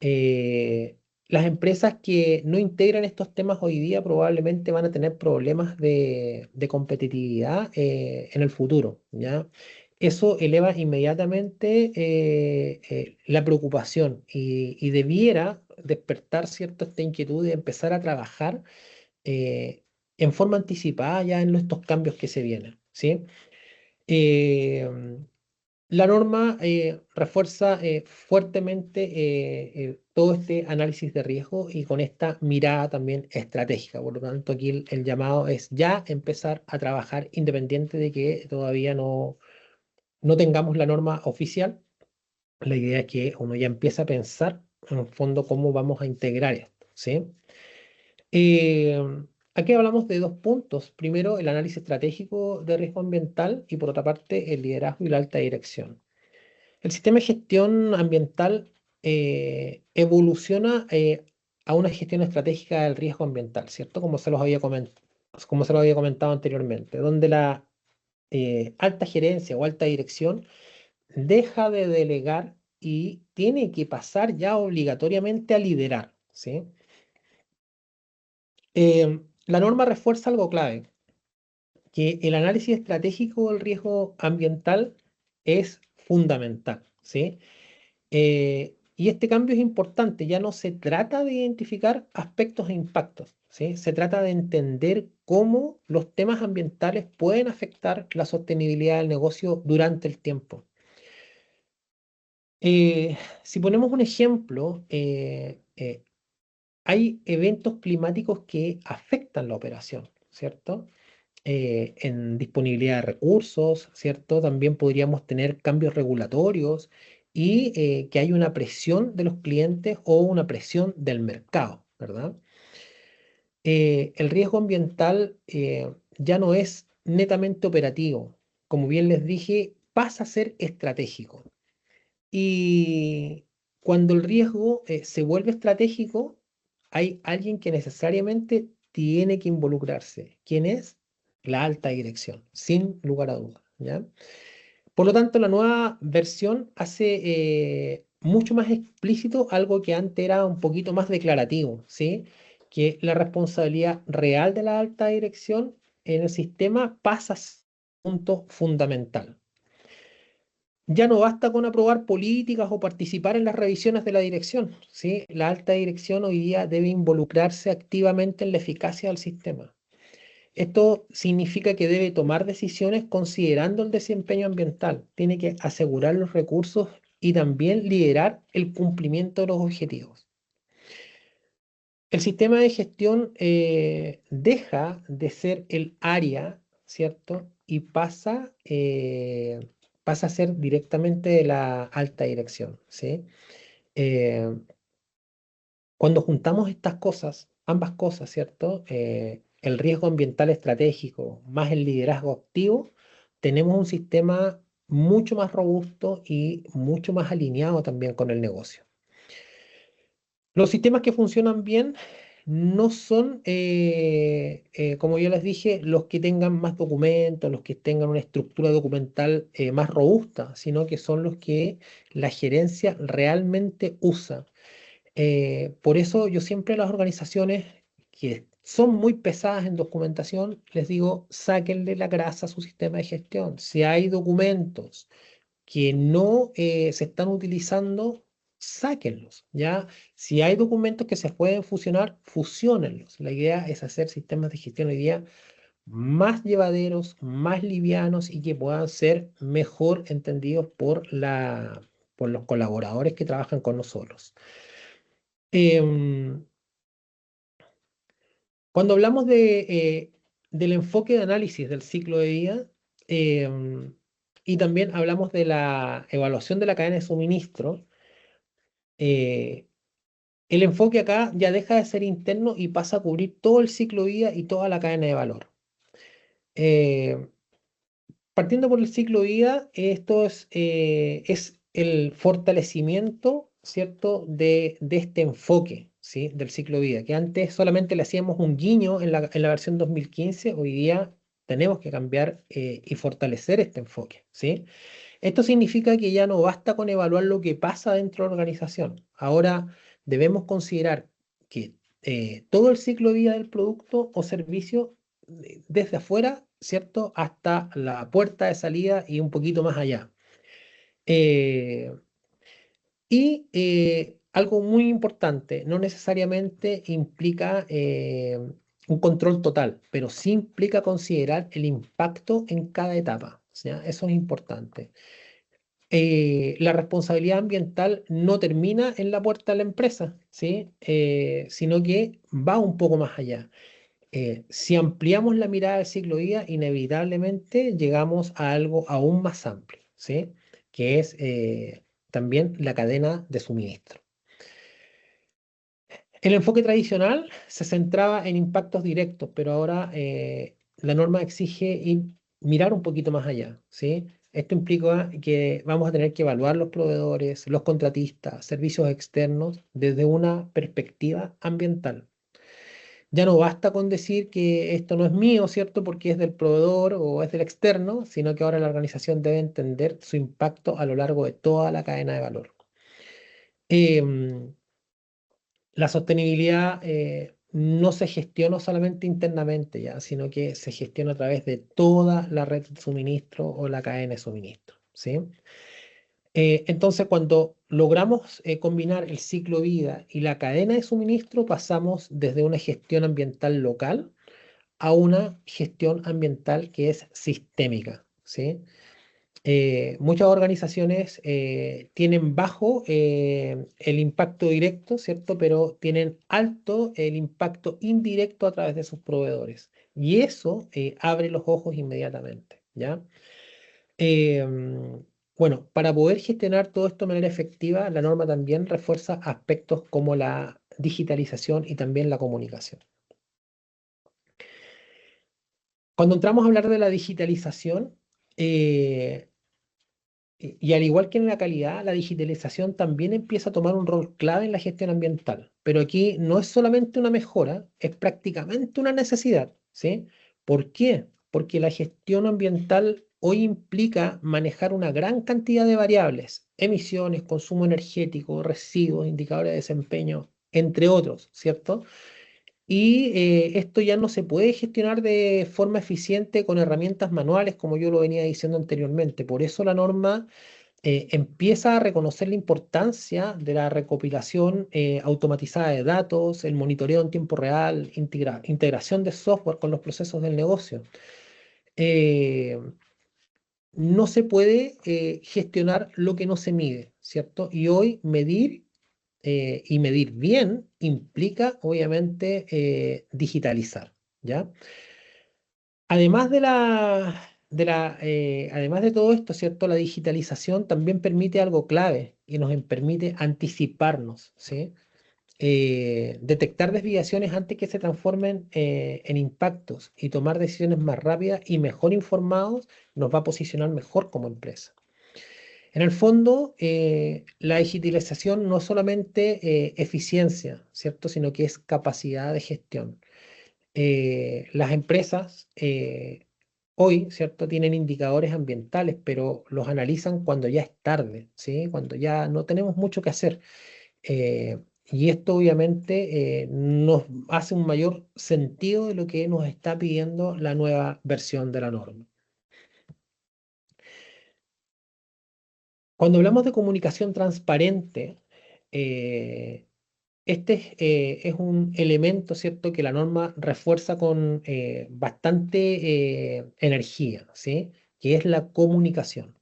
Eh, las empresas que no integran estos temas hoy día probablemente van a tener problemas de competitividad en el futuro, ¿ya? Eso eleva inmediatamente la preocupación y debiera despertar cierta esta inquietud de empezar a trabajar eh, en forma anticipada ya en estos cambios que se vienen, ¿sí? Eh, la norma refuerza fuertemente todo este análisis de riesgo y con esta mirada también estratégica. Por lo tanto, aquí el llamado es ya empezar a trabajar independiente de que todavía no tengamos la norma oficial. La idea es que uno ya empiece a pensar en el fondo cómo vamos a integrar esto, ¿sí? Eh, Aquí hablamos de dos puntos. Primero, el análisis estratégico de riesgo ambiental y por otra parte, el liderazgo y la alta dirección. El sistema de gestión ambiental evoluciona a una gestión estratégica del riesgo ambiental, ¿cierto? Como se los había comentado anteriormente, donde la alta gerencia o alta dirección deja de delegar y tiene que pasar ya obligatoriamente a liderar, ¿sí? La norma refuerza algo clave, que el análisis estratégico del riesgo ambiental es fundamental, ¿sí? Y este cambio es importante, ya no se trata de identificar aspectos e impactos, ¿sí? Se trata de entender cómo los temas ambientales pueden afectar la sostenibilidad del negocio durante el tiempo. Si ponemos un ejemplo, hay eventos climáticos que afectan la operación, ¿cierto? En disponibilidad de recursos, ¿cierto? También podríamos tener cambios regulatorios y que hay una presión de los clientes o una presión del mercado, ¿verdad? El riesgo ambiental ya no es netamente operativo. Como bien les dije, pasa a ser estratégico. Y cuando el riesgo se vuelve estratégico, hay alguien que necesariamente tiene que involucrarse. ¿Quién es? La alta dirección, sin lugar a dudas, ¿ya? Por lo tanto, la nueva versión hace mucho más explícito algo que antes era un poquito más declarativo, ¿sí? Que la responsabilidad real de la alta dirección en el sistema pasa a ser un punto fundamental. Ya no basta con aprobar políticas o participar en las revisiones de la dirección, ¿sí? La alta dirección hoy día debe involucrarse activamente en la eficacia del sistema. Esto significa que debe tomar decisiones considerando el desempeño ambiental, tiene que asegurar los recursos y también liderar el cumplimiento de los objetivos. El sistema de gestión deja de ser el área, ¿cierto? Y pasa a ser directamente de la alta dirección, ¿sí? Eh, Cuando juntamos estas cosas, ambas cosas, ¿cierto? El riesgo ambiental estratégico más el liderazgo activo, tenemos un sistema mucho más robusto y mucho más alineado también con el negocio. Los sistemas que funcionan bien no son, como yo les dije, los que tengan más documentos, los que tengan una estructura documental más robusta, sino que son los que la gerencia realmente usa. Por eso yo siempre a las organizaciones que son muy pesadas en documentación, les digo, sáquenle la grasa a su sistema de gestión. Si hay documentos que no se están utilizando, sáquenlos, ¿ya? Si hay documentos que se pueden fusionar, fusiónenlos. La idea es hacer sistemas de gestión hoy día más llevaderos, más livianos y que puedan ser mejor entendidos por los colaboradores que trabajan con nosotros. Em, Cuando hablamos del enfoque de análisis del ciclo de vida em, y también hablamos de la evaluación de la cadena de suministro, eh, el enfoque acá ya deja de ser interno y pasa a cubrir todo el ciclo de vida y toda la cadena de valor. Eh, Partiendo por el ciclo de vida, esto es el fortalecimiento, ¿cierto?, de este enfoque, ¿sí?, del ciclo de vida, que antes solamente le hacíamos un guiño en la versión 2015, hoy día tenemos que cambiar y fortalecer este enfoque, ¿sí? Esto significa que ya no basta con evaluar lo que pasa dentro de la organización. Ahora debemos considerar que todo el ciclo de vida del producto o servicio, desde afuera, ¿cierto? Hasta la puerta de salida y un poquito más allá. Eh, Algo muy importante, no necesariamente implica un control total, pero sí implica considerar el impacto en cada etapa, ¿ya? Eso es importante. La responsabilidad ambiental no termina en la puerta de la empresa, ¿sí? Sino que va un poco más allá. Si ampliamos la mirada del ciclo de vida, inevitablemente llegamos a algo aún más amplio, ¿sí? Que es también la cadena de suministro. El enfoque tradicional se centraba en impactos directos, pero ahora la norma exige mirar un poquito más allá, ¿sí? Esto implica que vamos a tener que evaluar los proveedores, los contratistas, servicios externos desde una perspectiva ambiental. Ya no basta con decir que esto no es mío, ¿cierto? Porque es del proveedor o es del externo, sino que ahora la organización debe entender su impacto a lo largo de toda la cadena de valor. Em, la sostenibilidad no se gestiona solamente internamente, ya, sino que se gestiona a través de toda la red de suministro o la cadena de suministro, ¿sí? Entonces, cuando logramos combinar el ciclo de vida y la cadena de suministro, pasamos desde una gestión ambiental local a una gestión ambiental que es sistémica, ¿sí? Muchas organizaciones tienen bajo el impacto directo, ¿cierto? Pero tienen alto el impacto indirecto a través de sus proveedores. Y eso abre los ojos inmediatamente, ¿ya? Bueno, para poder gestionar todo esto de manera efectiva, la norma también refuerza aspectos como la digitalización y también la comunicación. Cuando entramos a hablar de la digitalización, eh, y al igual que en la calidad, la digitalización también empieza a tomar un rol clave en la gestión ambiental. Pero aquí no es solamente una mejora, es prácticamente una necesidad, ¿sí? ¿Por qué? Porque la gestión ambiental hoy implica manejar una gran cantidad de variables, emisiones, consumo energético, residuos, indicadores de desempeño, entre otros, ¿cierto? Y esto ya no se puede gestionar de forma eficiente con herramientas manuales, como yo lo venía diciendo anteriormente. Por eso la norma empieza a reconocer la importancia de la recopilación automatizada de datos, el monitoreo en tiempo real, integración de software con los procesos del negocio. Eh, no se puede gestionar lo que no se mide, ¿cierto? Y hoy medir y medir bien implica, obviamente, digitalizar, ¿ya? Además además de todo esto, ¿cierto? La digitalización también permite algo clave y nos permite anticiparnos, ¿sí? Detectar desviaciones antes que se transformen en impactos y tomar decisiones más rápidas y mejor informados nos va a posicionar mejor como empresa. En el fondo, la digitalización no es solamente eficiencia, ¿cierto? Sino que es capacidad de gestión. Las empresas hoy, ¿cierto? Tienen indicadores ambientales, pero los analizan cuando ya es tarde, ¿sí? Cuando ya no tenemos mucho que hacer. Y esto obviamente nos hace un mayor sentido de lo que nos está pidiendo la nueva versión de la norma. Cuando hablamos de comunicación transparente, eh, este es un elemento, ¿cierto?, que la norma refuerza con bastante energía, ¿sí? Que es la comunicación.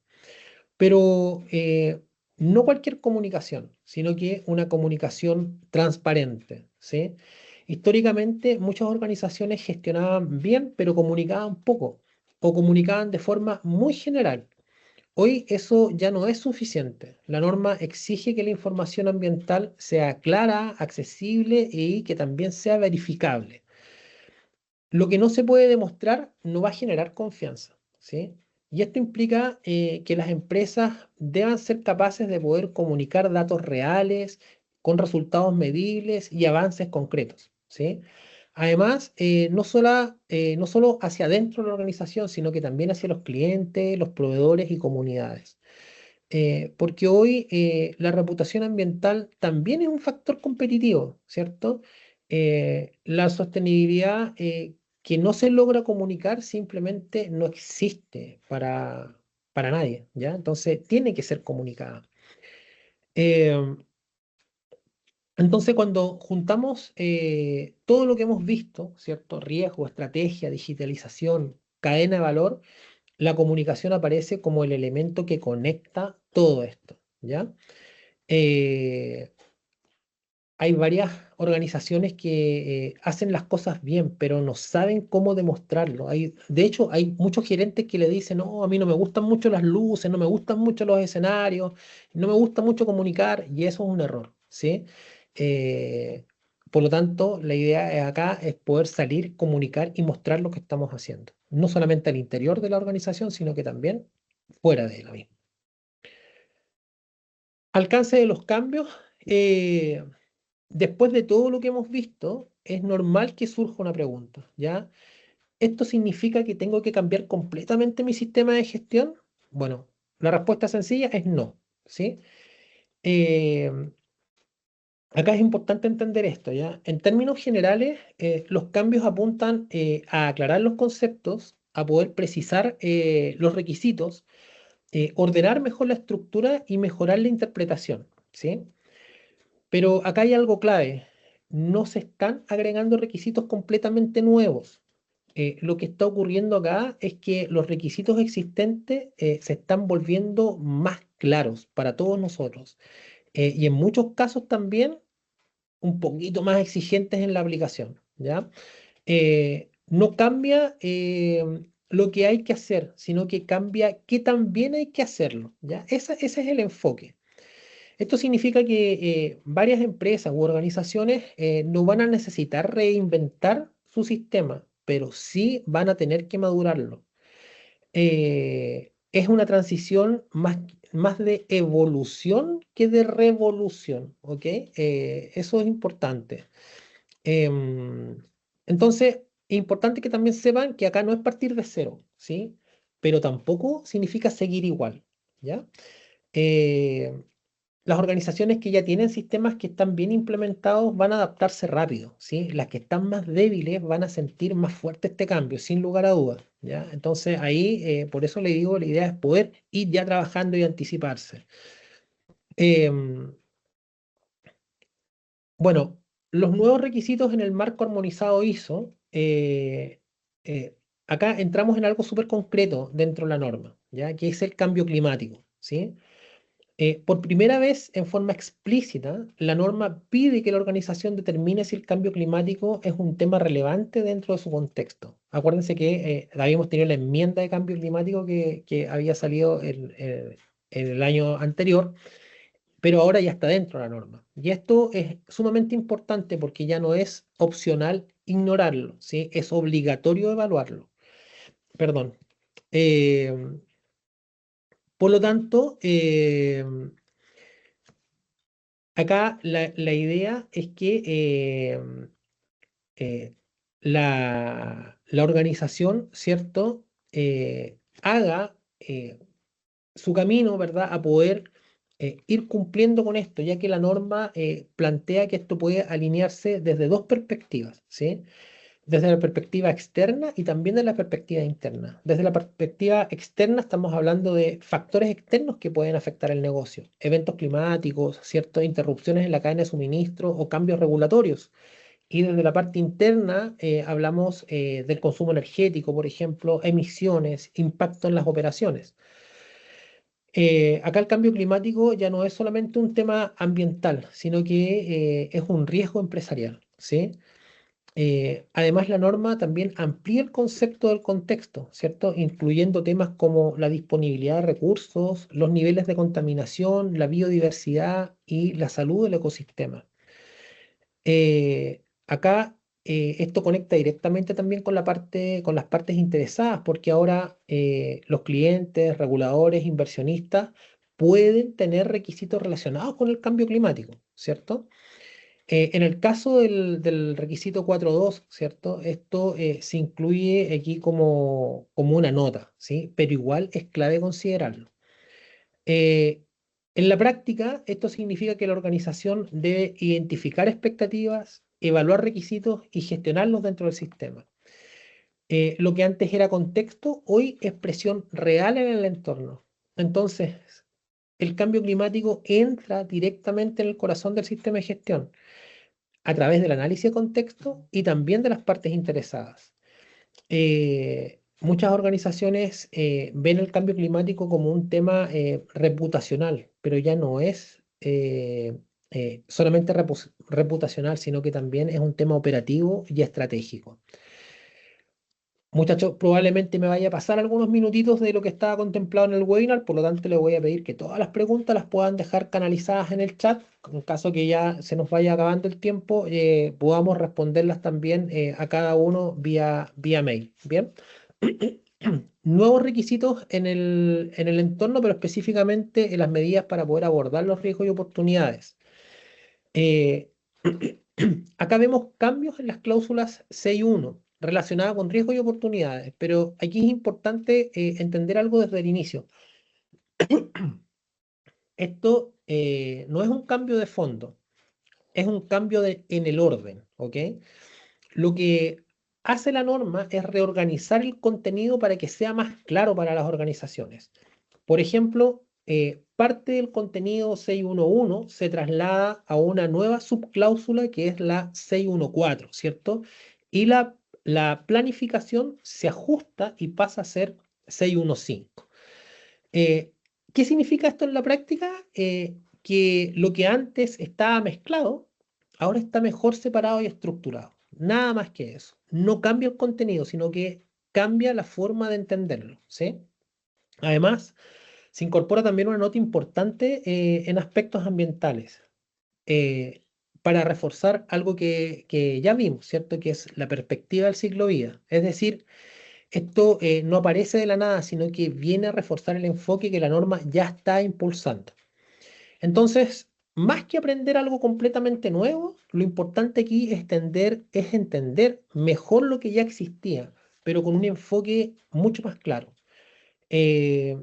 Pero no cualquier comunicación, sino que una comunicación transparente, ¿sí? Históricamente, muchas organizaciones gestionaban bien, pero comunicaban poco o comunicaban de forma muy general. Hoy eso ya no es suficiente. La norma exige que la información ambiental sea clara, accesible y que también sea verificable. Lo que no se puede demostrar no va a generar confianza, ¿sí? Y esto implica que las empresas deban ser capaces de poder comunicar datos reales, con resultados medibles y avances concretos, ¿sí? Además, no solo hacia adentro de la organización, sino que también hacia los clientes, los proveedores y comunidades. Porque hoy la reputación ambiental también es un factor competitivo, ¿cierto? La sostenibilidad que no se logra comunicar simplemente no existe para nadie, ¿ya? Entonces tiene que ser comunicada. Eh, entonces cuando juntamos todo lo que hemos visto, ¿cierto? Riesgo, estrategia, digitalización, cadena de valor, la comunicación aparece como el elemento que conecta todo esto, ¿ya? Eh, hay varias organizaciones que hacen las cosas bien, pero no saben cómo demostrarlo. De hecho, hay muchos gerentes que le dicen, no, a mí no me gustan mucho las luces, no me gustan mucho los escenarios, no me gusta mucho comunicar, y eso es un error, ¿sí? Eh, por lo tanto, la idea acá es poder salir, comunicar y mostrar lo que estamos haciendo. No solamente al interior de la organización, sino que también fuera de la misma. Alcance de los cambios. eh, Después de todo lo que hemos visto, es normal que surja una pregunta, ¿ya? ¿Esto significa que tengo que cambiar completamente mi sistema de gestión? Bueno, la respuesta sencilla es no, ¿sí? Eh, Acá es importante entender esto, ¿ya? En términos generales, los cambios apuntan a aclarar los conceptos, a poder precisar los requisitos, ordenar mejor la estructura y mejorar la interpretación, ¿sí? Pero acá hay algo clave. No se están agregando requisitos completamente nuevos. lo que está ocurriendo acá es que los requisitos existentes se están volviendo más claros para todos nosotros. Y en muchos casos también un poquito más exigentes en la aplicación, ¿ya? No cambia lo que hay que hacer, sino que cambia qué tan bien hay que hacerlo, ¿ya? Ese es el enfoque. Esto significa que varias empresas u organizaciones no van a necesitar reinventar su sistema, pero sí van a tener que madurarlo. Es una transición más de evolución que de revolución, ¿ok? Eso es importante. Em, entonces, es importante que también sepan que acá no es partir de cero, ¿sí? Pero tampoco significa seguir igual, ¿ya? Eh, las organizaciones que ya tienen sistemas que están bien implementados van a adaptarse rápido, ¿sí? Las que están más débiles van a sentir más fuerte este cambio, sin lugar a dudas, ¿ya? Entonces ahí, por eso le digo, la idea es poder ir ya trabajando y anticiparse. Em, bueno, los nuevos requisitos en el marco armonizado ISO, eh, acá entramos en algo súper concreto dentro de la norma, ¿ya? Que es el cambio climático, ¿sí? Por primera vez, en forma explícita, la norma pide que la organización determine si el cambio climático es un tema relevante dentro de su contexto. Acuérdense que habíamos tenido la enmienda de cambio climático que había salido en el año anterior, pero ahora ya está dentro de la norma. Y esto es sumamente importante porque ya no es opcional ignorarlo, ¿sí? Es obligatorio evaluarlo. Perdón. Eh, por lo tanto, acá la idea es que eh, la organización, ¿cierto? Haga su camino, ¿verdad? A poder ir cumpliendo con esto, ya que la norma plantea que esto puede alinearse desde dos perspectivas, ¿sí? Desde la perspectiva externa y también de la perspectiva interna. Desde la perspectiva externa estamos hablando de factores externos que pueden afectar el negocio, eventos climáticos, ciertas interrupciones en la cadena de suministro o cambios regulatorios. Y desde la parte interna hablamos del consumo energético, por ejemplo, emisiones, impacto en las operaciones. Acá el cambio climático ya no es solamente un tema ambiental, sino que es un riesgo empresarial, ¿sí? Además, la norma también amplía el concepto del contexto, ¿cierto? Incluyendo temas como la disponibilidad de recursos, los niveles de contaminación, la biodiversidad y la salud del ecosistema. Acá esto conecta directamente también con con las partes interesadas, porque ahora los clientes, reguladores, inversionistas pueden tener requisitos relacionados con el cambio climático, ¿cierto? En el caso del requisito 4.2, ¿cierto? Esto se incluye aquí como una nota, ¿sí? Pero igual es clave considerarlo. Eh, en la práctica, esto significa que la organización debe identificar expectativas, evaluar requisitos y gestionarlos dentro del sistema. Lo que antes era contexto, hoy es presión real en el entorno. Entonces, el cambio climático entra directamente en el corazón del sistema de gestión a través del análisis de contexto y también de las partes interesadas. Muchas organizaciones ven el cambio climático como un tema reputacional, pero ya no es solamente reputacional, sino que también es un tema operativo y estratégico. Muchachos, probablemente me vaya a pasar algunos minutitos de lo que estaba contemplado en el webinar, por lo tanto le voy a pedir que todas las preguntas las puedan dejar canalizadas en el chat. En caso que ya se nos vaya acabando el tiempo, podamos responderlas también a cada uno vía mail. Bien. Nuevos requisitos en el entorno, pero específicamente en las medidas para poder abordar los riesgos y oportunidades. Eh, Acá vemos cambios en las cláusulas 6.1 relacionadas con riesgos y oportunidades, pero aquí es importante entender algo desde el inicio. Esto no es un cambio de fondo, es un cambio en el orden, ¿ok? Lo que hace la norma es reorganizar el contenido para que sea más claro para las organizaciones. Por ejemplo, parte del contenido 6.1.1 se traslada a una nueva subcláusula que es la 6.1.4, ¿cierto? Y la planificación se ajusta y pasa a ser 615. Eh, ¿Qué significa esto en la práctica? Que lo que antes estaba mezclado, ahora está mejor separado y estructurado. Nada más que eso. No cambia el contenido, sino que cambia la forma de entenderlo, ¿sí? Además, se incorpora también una nota importante en aspectos ambientales, eh, para reforzar algo que ya vimos, ¿cierto? Que es la perspectiva del ciclo vida. Es decir, esto no aparece de la nada, sino que viene a reforzar el enfoque que la norma ya está impulsando. Entonces, más que aprender algo completamente nuevo, lo importante aquí es entender mejor lo que ya existía, pero con un enfoque mucho más claro. Eh,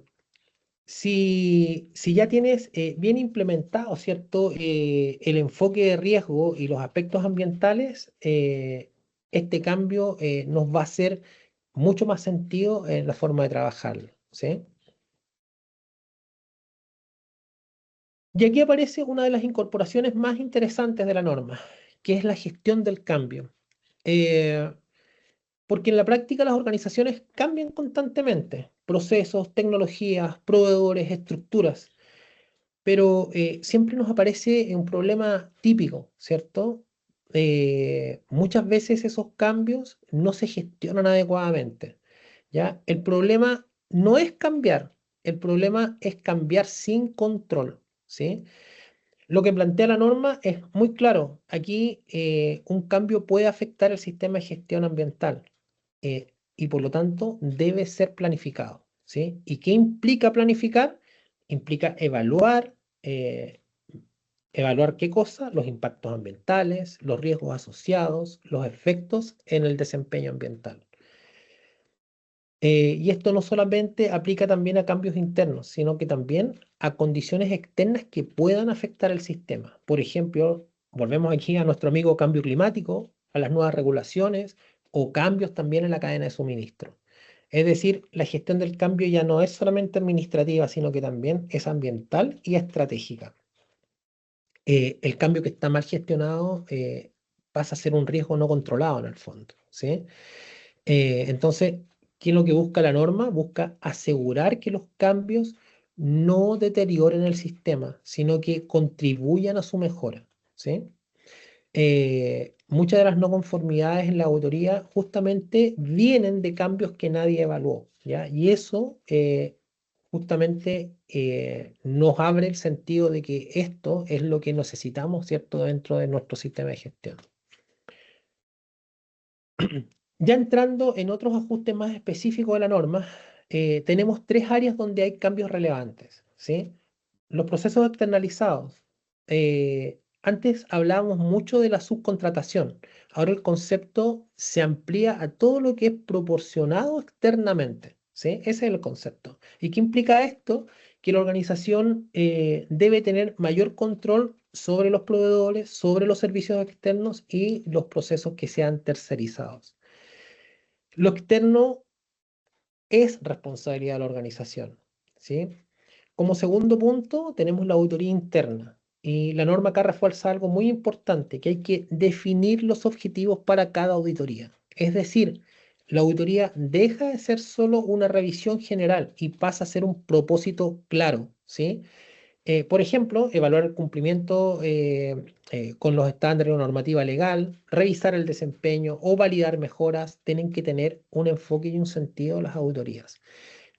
si ya tienes bien implementado, ¿cierto? El enfoque de riesgo y los aspectos ambientales, este cambio nos va a hacer mucho más sentido en la forma de trabajarlo, ¿sí? Y aquí aparece una de las incorporaciones más interesantes de la norma, que es la gestión del cambio. Eh, Porque en la práctica las organizaciones cambian constantemente, procesos, tecnologías, proveedores, estructuras. Pero siempre nos aparece un problema típico, ¿cierto? Muchas veces esos cambios no se gestionan adecuadamente, ¿ya? El problema no es cambiar, el problema es cambiar sin control, ¿sí? Lo que plantea la norma es muy claro. Aquí un cambio puede afectar el sistema de gestión ambiental, y por lo tanto debe ser planificado, ¿sí? ¿Y qué implica planificar? Implica evaluar, eh, ¿evaluar qué cosa? Los impactos ambientales, los riesgos asociados, los efectos en el desempeño ambiental. Y esto no solamente aplica también a cambios internos, sino que también a condiciones externas que puedan afectar el sistema. Por ejemplo, volvemos aquí a nuestro amigo cambio climático, a las nuevas regulaciones o cambios también en la cadena de suministro. Es decir, la gestión del cambio ya no es solamente administrativa, sino que también es ambiental y estratégica. El cambio que está mal gestionado pasa a ser un riesgo no controlado en el fondo, ¿sí? Entonces, ¿qué es lo que busca la norma? Busca asegurar que los cambios no deterioren el sistema, sino que contribuyan a su mejora, ¿sí? Muchas de las no conformidades en la auditoría justamente vienen de cambios que nadie evaluó, ¿ya? Y eso justamente nos abre el sentido de que esto es lo que necesitamos, ¿cierto?, dentro de nuestro sistema de gestión. Ya entrando en otros ajustes más específicos de la norma, tenemos tres áreas donde hay cambios relevantes, ¿sí? Los procesos externalizados. Antes hablábamos mucho de la subcontratación. Ahora el concepto se amplía a todo lo que es proporcionado externamente, ¿sí? Ese es el concepto. ¿Y qué implica esto? Que la organización debe tener mayor control sobre los proveedores, sobre los servicios externos y los procesos que sean tercerizados. Lo externo es responsabilidad de la organización, ¿sí? Como segundo punto, tenemos la auditoría interna. Y la norma acá refuerza algo muy importante, que hay que definir los objetivos para cada auditoría. Es decir, la auditoría deja de ser solo una revisión general y pasa a ser un propósito claro, ¿sí? Por ejemplo, evaluar el cumplimiento con los estándares o normativa legal, revisar el desempeño o validar mejoras, tienen que tener un enfoque y un sentido las auditorías.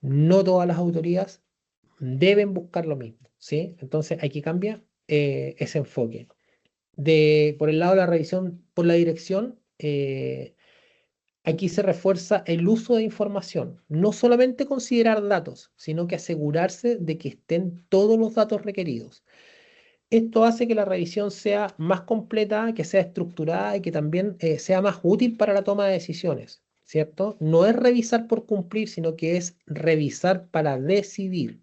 No todas las auditorías deben buscar lo mismo, ¿sí? Entonces hay que cambiar ese enfoque. Por el lado de la revisión por la dirección, aquí se refuerza el uso de información. No solamente considerar datos, sino que asegurarse de que estén todos los datos requeridos. Esto hace que la revisión sea más completa, que sea estructurada y que también sea más útil para la toma de decisiones, ¿cierto? No es revisar por cumplir, sino que es revisar para decidir.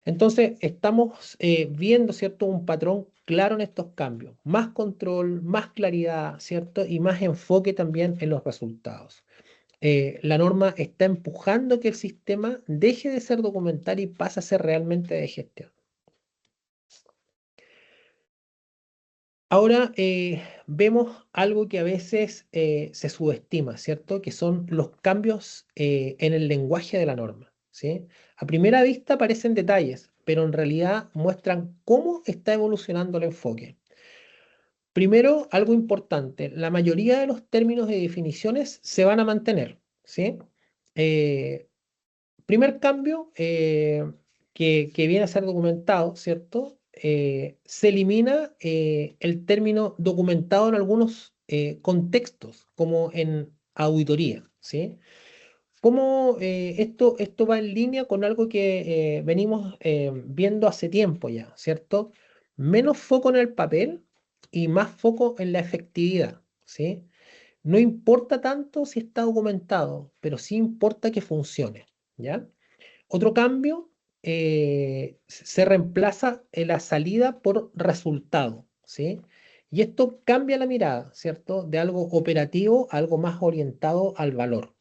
Entonces, estamos viendo, ¿cierto?, un patrón claro en estos cambios. Más control, más claridad, ¿cierto? Y más enfoque también en los resultados. La norma está empujando que el sistema deje de ser documental y pase a ser realmente de gestión. Ahora vemos algo que a veces se subestima, ¿cierto? Que son los cambios en el lenguaje de la norma, ¿sí? A primera vista parecen detalles, pero en realidad muestran cómo está evolucionando el enfoque. Primero, algo importante, la mayoría de los términos y definiciones se van a mantener, ¿sí? Eh, Primer cambio que viene a ser documentado, ¿cierto? Se elimina el término documentado en algunos contextos, como en auditoría, ¿sí? Cómo esto va en línea con algo que venimos viendo hace tiempo ya, ¿cierto? Menos foco en el papel y más foco en la efectividad, ¿sí? No importa tanto si está documentado, pero sí importa que funcione, ¿ya? Otro cambio, se reemplaza la salida por resultado, ¿sí? Y esto cambia la mirada, ¿cierto? De algo operativo a algo más orientado al valor.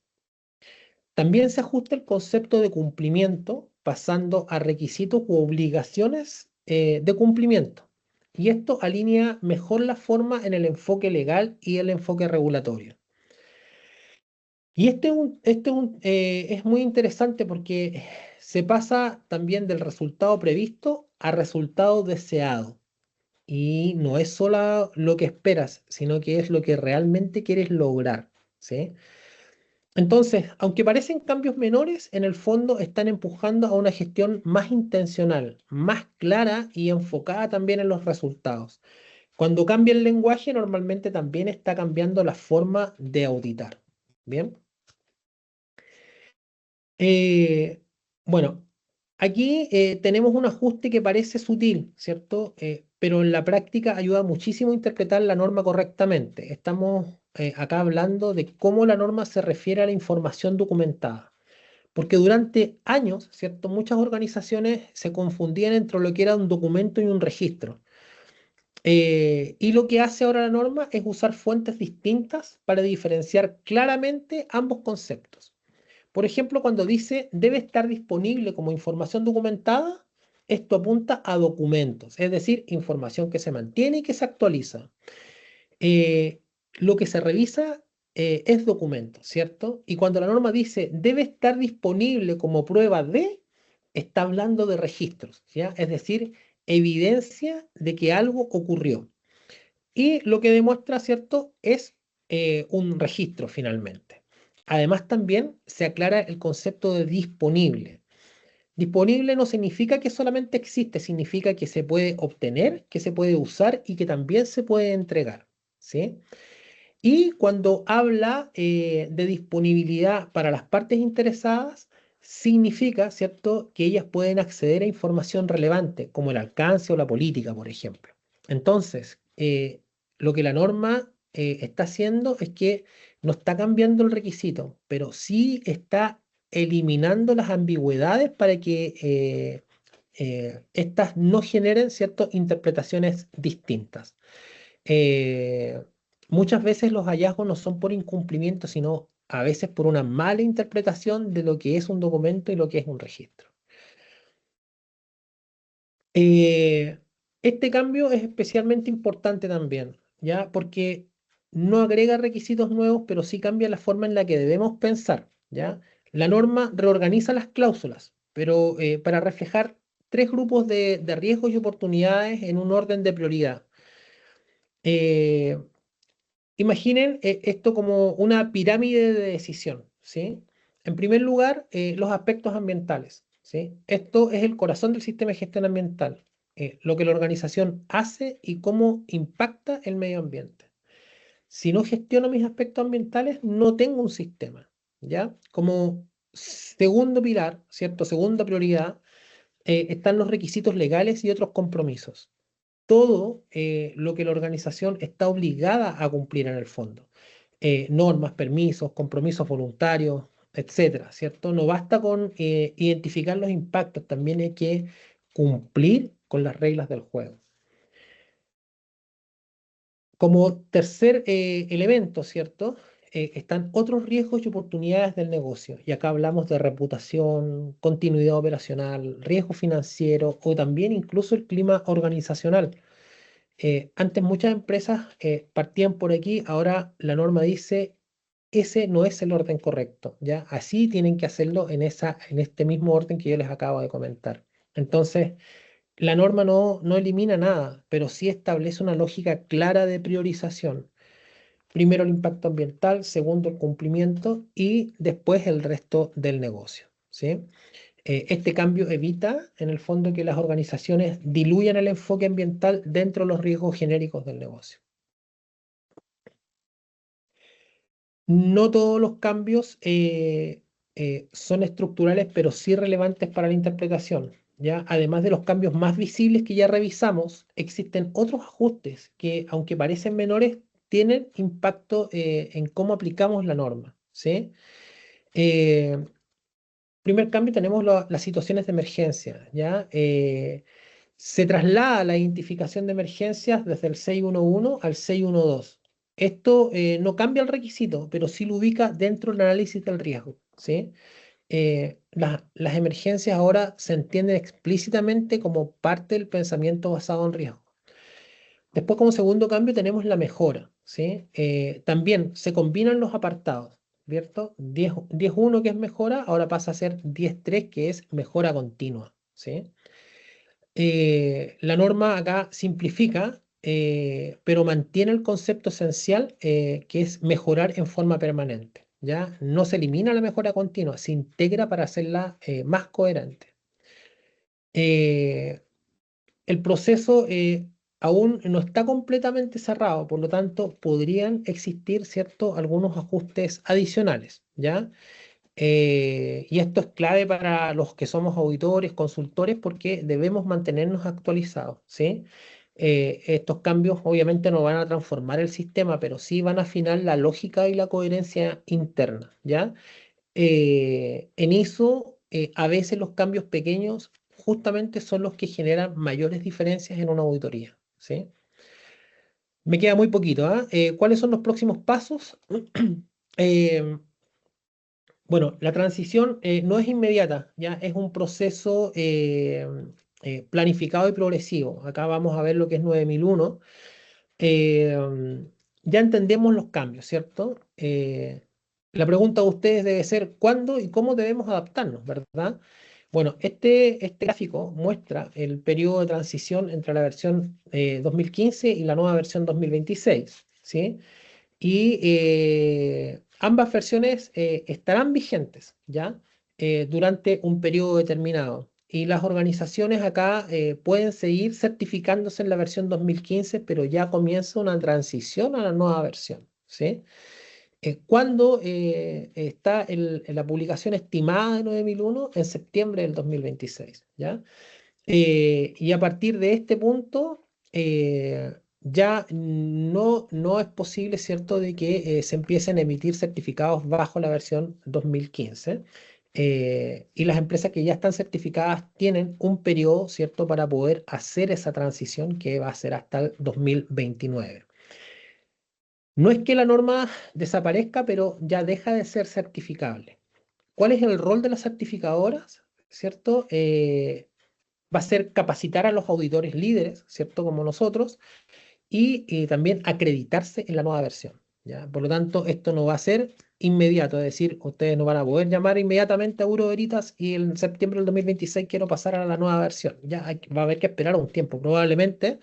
También se ajusta el concepto de cumplimiento, pasando a requisitos u obligaciones de cumplimiento. Y esto alinea mejor la forma en el enfoque legal y el enfoque regulatorio. Y es muy interesante porque se pasa también del resultado previsto a resultado deseado. Y no es solo lo que esperas, sino que es lo que realmente quieres lograr, ¿sí? Entonces, aunque parecen cambios menores, en el fondo están empujando a una gestión más intencional, más clara y enfocada también en los resultados. Cuando cambia el lenguaje, normalmente también está cambiando la forma de auditar. Bien. Eh, bueno, aquí tenemos un ajuste que parece sutil, ¿cierto? Pero en la práctica ayuda muchísimo a interpretar la norma correctamente. Estamos acá hablando de cómo la norma se refiere a la información documentada. Porque durante años, ¿cierto? Muchas organizaciones se confundían entre lo que era un documento y un registro. Y lo que hace ahora la norma es usar fuentes distintas para diferenciar claramente ambos conceptos. Por ejemplo, cuando dice debe estar disponible como información documentada, esto apunta a documentos, es decir, información que se mantiene y que se actualiza. Eh, lo que se revisa es documento, ¿cierto? Y cuando la norma dice debe estar disponible como prueba de, está hablando de registros, ¿ya? Es decir, evidencia de que algo ocurrió. Y lo que demuestra, ¿cierto?, es un registro finalmente. Además, también se aclara el concepto de disponible. Disponible no significa que solamente existe, significa que se puede obtener, que se puede usar y que también se puede entregar, ¿sí? Y cuando habla de disponibilidad para las partes interesadas, significa, ¿cierto?, que ellas pueden acceder a información relevante, como el alcance o la política, por ejemplo. Entonces, lo que la norma está haciendo es que no está cambiando el requisito, pero sí está eliminando las ambigüedades para que estas no generen, ¿cierto?, interpretaciones distintas. Eh, Muchas veces los hallazgos no son por incumplimiento, sino a veces por una mala interpretación de lo que es un documento y lo que es un registro. Eh, este cambio es especialmente importante también, ¿ya? Porque no agrega requisitos nuevos, pero sí cambia la forma en la que debemos pensar, ¿ya? La norma reorganiza las cláusulas, pero para reflejar tres grupos de riesgos y oportunidades en un orden de prioridad. Eh, Imaginen esto como una pirámide de decisión, ¿sí? En primer lugar, los aspectos ambientales, ¿sí? Esto es el corazón del sistema de gestión ambiental, lo que la organización hace y cómo impacta el medio ambiente. Si no gestiono mis aspectos ambientales, no tengo un sistema, ¿ya? Como segundo pilar, ¿cierto? Segunda prioridad, están los requisitos legales y otros compromisos todo lo que la organización está obligada a cumplir en el fondo. Normas, permisos, compromisos voluntarios, etcétera, ¿cierto? No basta con identificar los impactos, también hay que cumplir con las reglas del juego. Como tercer elemento, ¿cierto? Están otros riesgos y oportunidades del negocio. Y acá hablamos de reputación, continuidad operacional, riesgo financiero o también incluso el clima organizacional. Antes muchas empresas partían por aquí, ahora la norma dice, ese no es el orden correcto, ¿ya? Así tienen que hacerlo en este mismo orden que yo les acabo de comentar. Entonces, la norma no elimina nada, pero sí establece una lógica clara de priorización. Primero el impacto ambiental, segundo el cumplimiento y después el resto del negocio, ¿sí? Este cambio evita, en el fondo, que las organizaciones diluyan el enfoque ambiental dentro de los riesgos genéricos del negocio. No todos los cambios son estructurales, pero sí relevantes para la interpretación, ¿ya? Además de los cambios más visibles que ya revisamos, existen otros ajustes que, aunque parecen menores, tienen impacto en cómo aplicamos la norma, ¿sí? Eh, Primer cambio tenemos las situaciones de emergencia, ¿ya? Se traslada la identificación de emergencias desde el 611 al 612. Esto no cambia el requisito, pero sí lo ubica dentro del análisis del riesgo, ¿sí? Las emergencias ahora se entienden explícitamente como parte del pensamiento basado en riesgo. Después, como segundo cambio, tenemos la mejora, ¿sí? También se combinan los apartados, ¿cierto? 10.1 que es mejora, ahora pasa a ser 10.3 que es mejora continua, ¿sí? La norma acá simplifica, pero mantiene el concepto esencial que es mejorar en forma permanente, ¿ya? No se elimina la mejora continua, se integra para hacerla más coherente. Eh, el proceso aún no está completamente cerrado, por lo tanto, podrían existir, ¿cierto?, algunos ajustes adicionales, ¿ya? Y esto es clave para los que somos auditores, consultores, porque debemos mantenernos actualizados, ¿sí? Estos cambios obviamente no van a transformar el sistema, pero sí van a afinar la lógica y la coherencia interna, ¿ya? En ISO, a veces los cambios pequeños justamente son los que generan mayores diferencias en una auditoría, ¿sí? Me queda muy poquito, ¿ah? ¿Cuáles son los próximos pasos? Eh, bueno, la transición no es inmediata, ya es un proceso planificado y progresivo. Acá vamos a ver lo que es 9001. Eh, ya entendemos los cambios, ¿cierto? La pregunta de ustedes debe ser ¿cuándo y cómo debemos adaptarnos, verdad? Bueno, este gráfico muestra el periodo de transición entre la versión 2015 y la nueva versión 2026, ¿sí? Y ambas versiones estarán vigentes, ¿ya? Durante un periodo determinado. Y las organizaciones acá pueden seguir certificándose en la versión 2015, pero ya comienza una transición a la nueva versión, ¿sí? ¿Cuándo está la publicación estimada de 9001? En septiembre del 2026, ¿ya? Y a partir de este punto, ya no es posible, ¿cierto?, de que se empiecen a emitir certificados bajo la versión 2015. Y las empresas que ya están certificadas tienen un periodo, ¿cierto?, para poder hacer esa transición que va a ser hasta el 2029. No es que la norma desaparezca, pero ya deja de ser certificable. ¿Cuál es el rol de las certificadoras? ¿Cierto? Va a ser capacitar a los auditores líderes, ¿cierto? Como nosotros, y también acreditarse en la nueva versión, ¿ya? Por lo tanto, esto no va a ser inmediato, es decir, ustedes no van a poder llamar inmediatamente a Bureau Veritas y en septiembre del 2026 quiero pasar a la nueva versión. Ya va a haber que esperar un tiempo, probablemente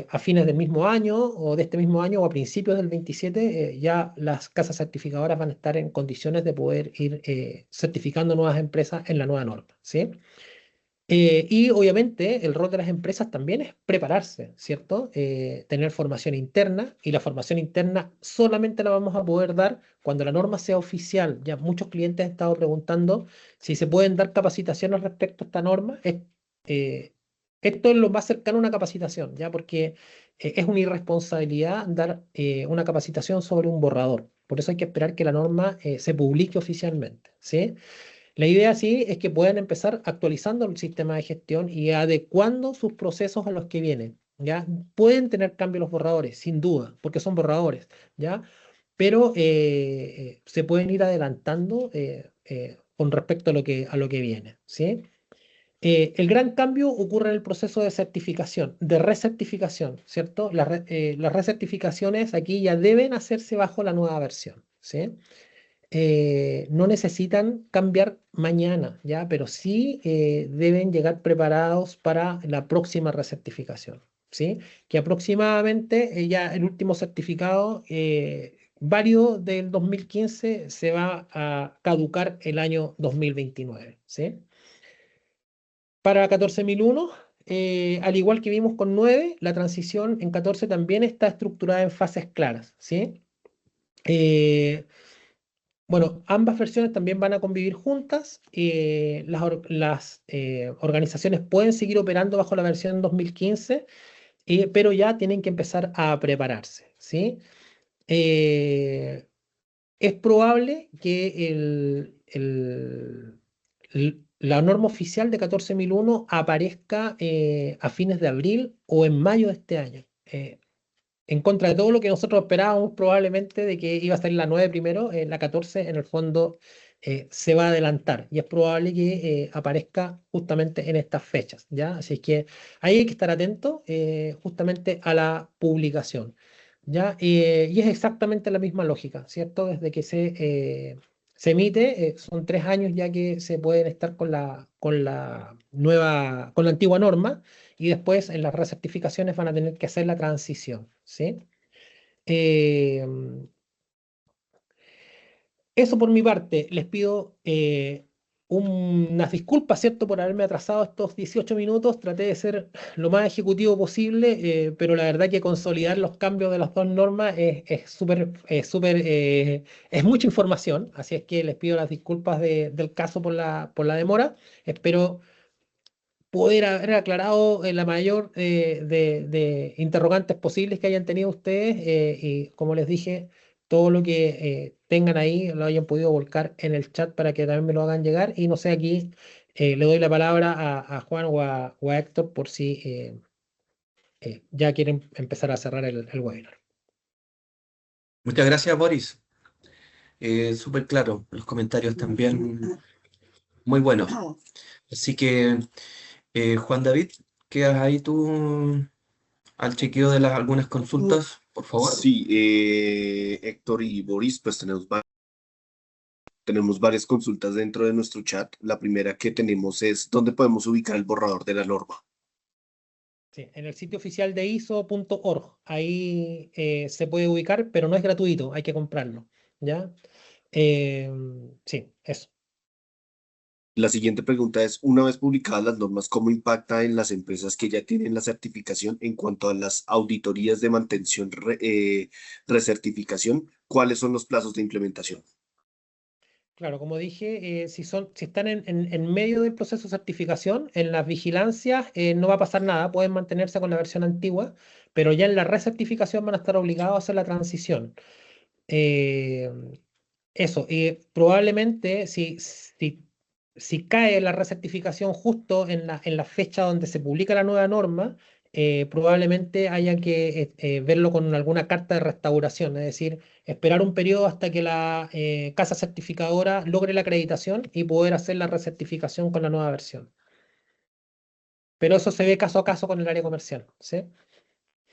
a fines del mismo año o de este mismo año o a principios del 27, ya las casas certificadoras van a estar en condiciones de poder ir certificando nuevas empresas en la nueva norma, ¿sí? Y obviamente el rol de las empresas también es prepararse, ¿cierto? Tener formación interna y la formación interna solamente la vamos a poder dar cuando la norma sea oficial. Ya muchos clientes han estado preguntando si se pueden dar capacitaciones respecto a esta norma. Eh, Esto es lo más cercano a una capacitación, ¿ya? Porque es una irresponsabilidad dar una capacitación sobre un borrador. Por eso hay que esperar que la norma se publique oficialmente, ¿sí? La idea sí es que puedan empezar actualizando el sistema de gestión y adecuando sus procesos a los que vienen, ¿ya? Pueden tener cambios los borradores, sin duda, porque son borradores, ¿ya? Pero se pueden ir adelantando con respecto a lo que viene, ¿sí? El gran cambio ocurre en el proceso de certificación, de recertificación, ¿cierto? Las recertificaciones aquí ya deben hacerse bajo la nueva versión, ¿sí? No necesitan cambiar mañana, ¿ya? Pero sí deben llegar preparados para la próxima recertificación, ¿sí? Que aproximadamente ya el último certificado válido del 2015 se va a caducar el año 2029, ¿sí? Para 14001, al igual que vimos con 9, la transición en 14 también está estructurada en fases claras, ¿sí? Eh, bueno, ambas versiones también van a convivir juntas. Las organizaciones pueden seguir operando bajo la versión 2015, pero ya tienen que empezar a prepararse, ¿sí? Eh, es probable que la norma oficial de 14001 aparezca a fines de abril o en mayo de este año. En contra de todo lo que nosotros esperábamos probablemente de que iba a salir la 9 primero, la 14 en el fondo se va a adelantar y es probable que aparezca justamente en estas fechas, ¿ya? Así es que ahí hay que estar atento justamente a la publicación, ¿ya? Y es exactamente la misma lógica, ¿cierto? Desde que se emite, son 3 años ya que se pueden estar con la antigua norma y después en las recertificaciones van a tener que hacer la transición, ¿sí? Eh, Eso por mi parte, les pido unas disculpas, ¿cierto?, por haberme atrasado estos 18 minutos. Traté de ser lo más ejecutivo posible, pero la verdad que consolidar los cambios de las dos normas es mucha información, así es que les pido las disculpas del caso por la demora. Espero poder haber aclarado la mayor de interrogantes posibles que hayan tenido ustedes y como les dije, todo lo que tengan ahí lo hayan podido volcar en el chat para que también me lo hagan llegar y no sé, aquí le doy la palabra a Juan o a Héctor por si ya quieren empezar a cerrar el webinar. Muchas gracias, Boris. Súper claro, los comentarios también muy buenos. Así que, Juan David, quedas ahí tú al chequeo de algunas consultas, por favor. Sí, Héctor y Boris, pues tenemos varias consultas dentro de nuestro chat. La primera que tenemos es ¿dónde podemos ubicar el borrador de la norma? Sí, en el sitio oficial de ISO.org, ahí se puede ubicar, pero no es gratuito, hay que comprarlo, ¿ya? Sí, eso. La siguiente pregunta es, una vez publicadas las normas, ¿cómo impacta en las empresas que ya tienen la certificación en cuanto a las auditorías de mantención, recertificación? ¿Cuáles son los plazos de implementación? Claro, como dije, si están en medio del proceso de certificación, en las vigilancias no va a pasar nada, pueden mantenerse con la versión antigua, pero ya en la recertificación van a estar obligados a hacer la transición. Eh, Eso, y probablemente si cae la recertificación justo en la fecha donde se publica la nueva norma, probablemente haya que verlo con alguna carta de restauración, es decir, esperar un periodo hasta que la casa certificadora logre la acreditación y poder hacer la recertificación con la nueva versión. Pero eso se ve caso a caso con el área comercial, ¿sí?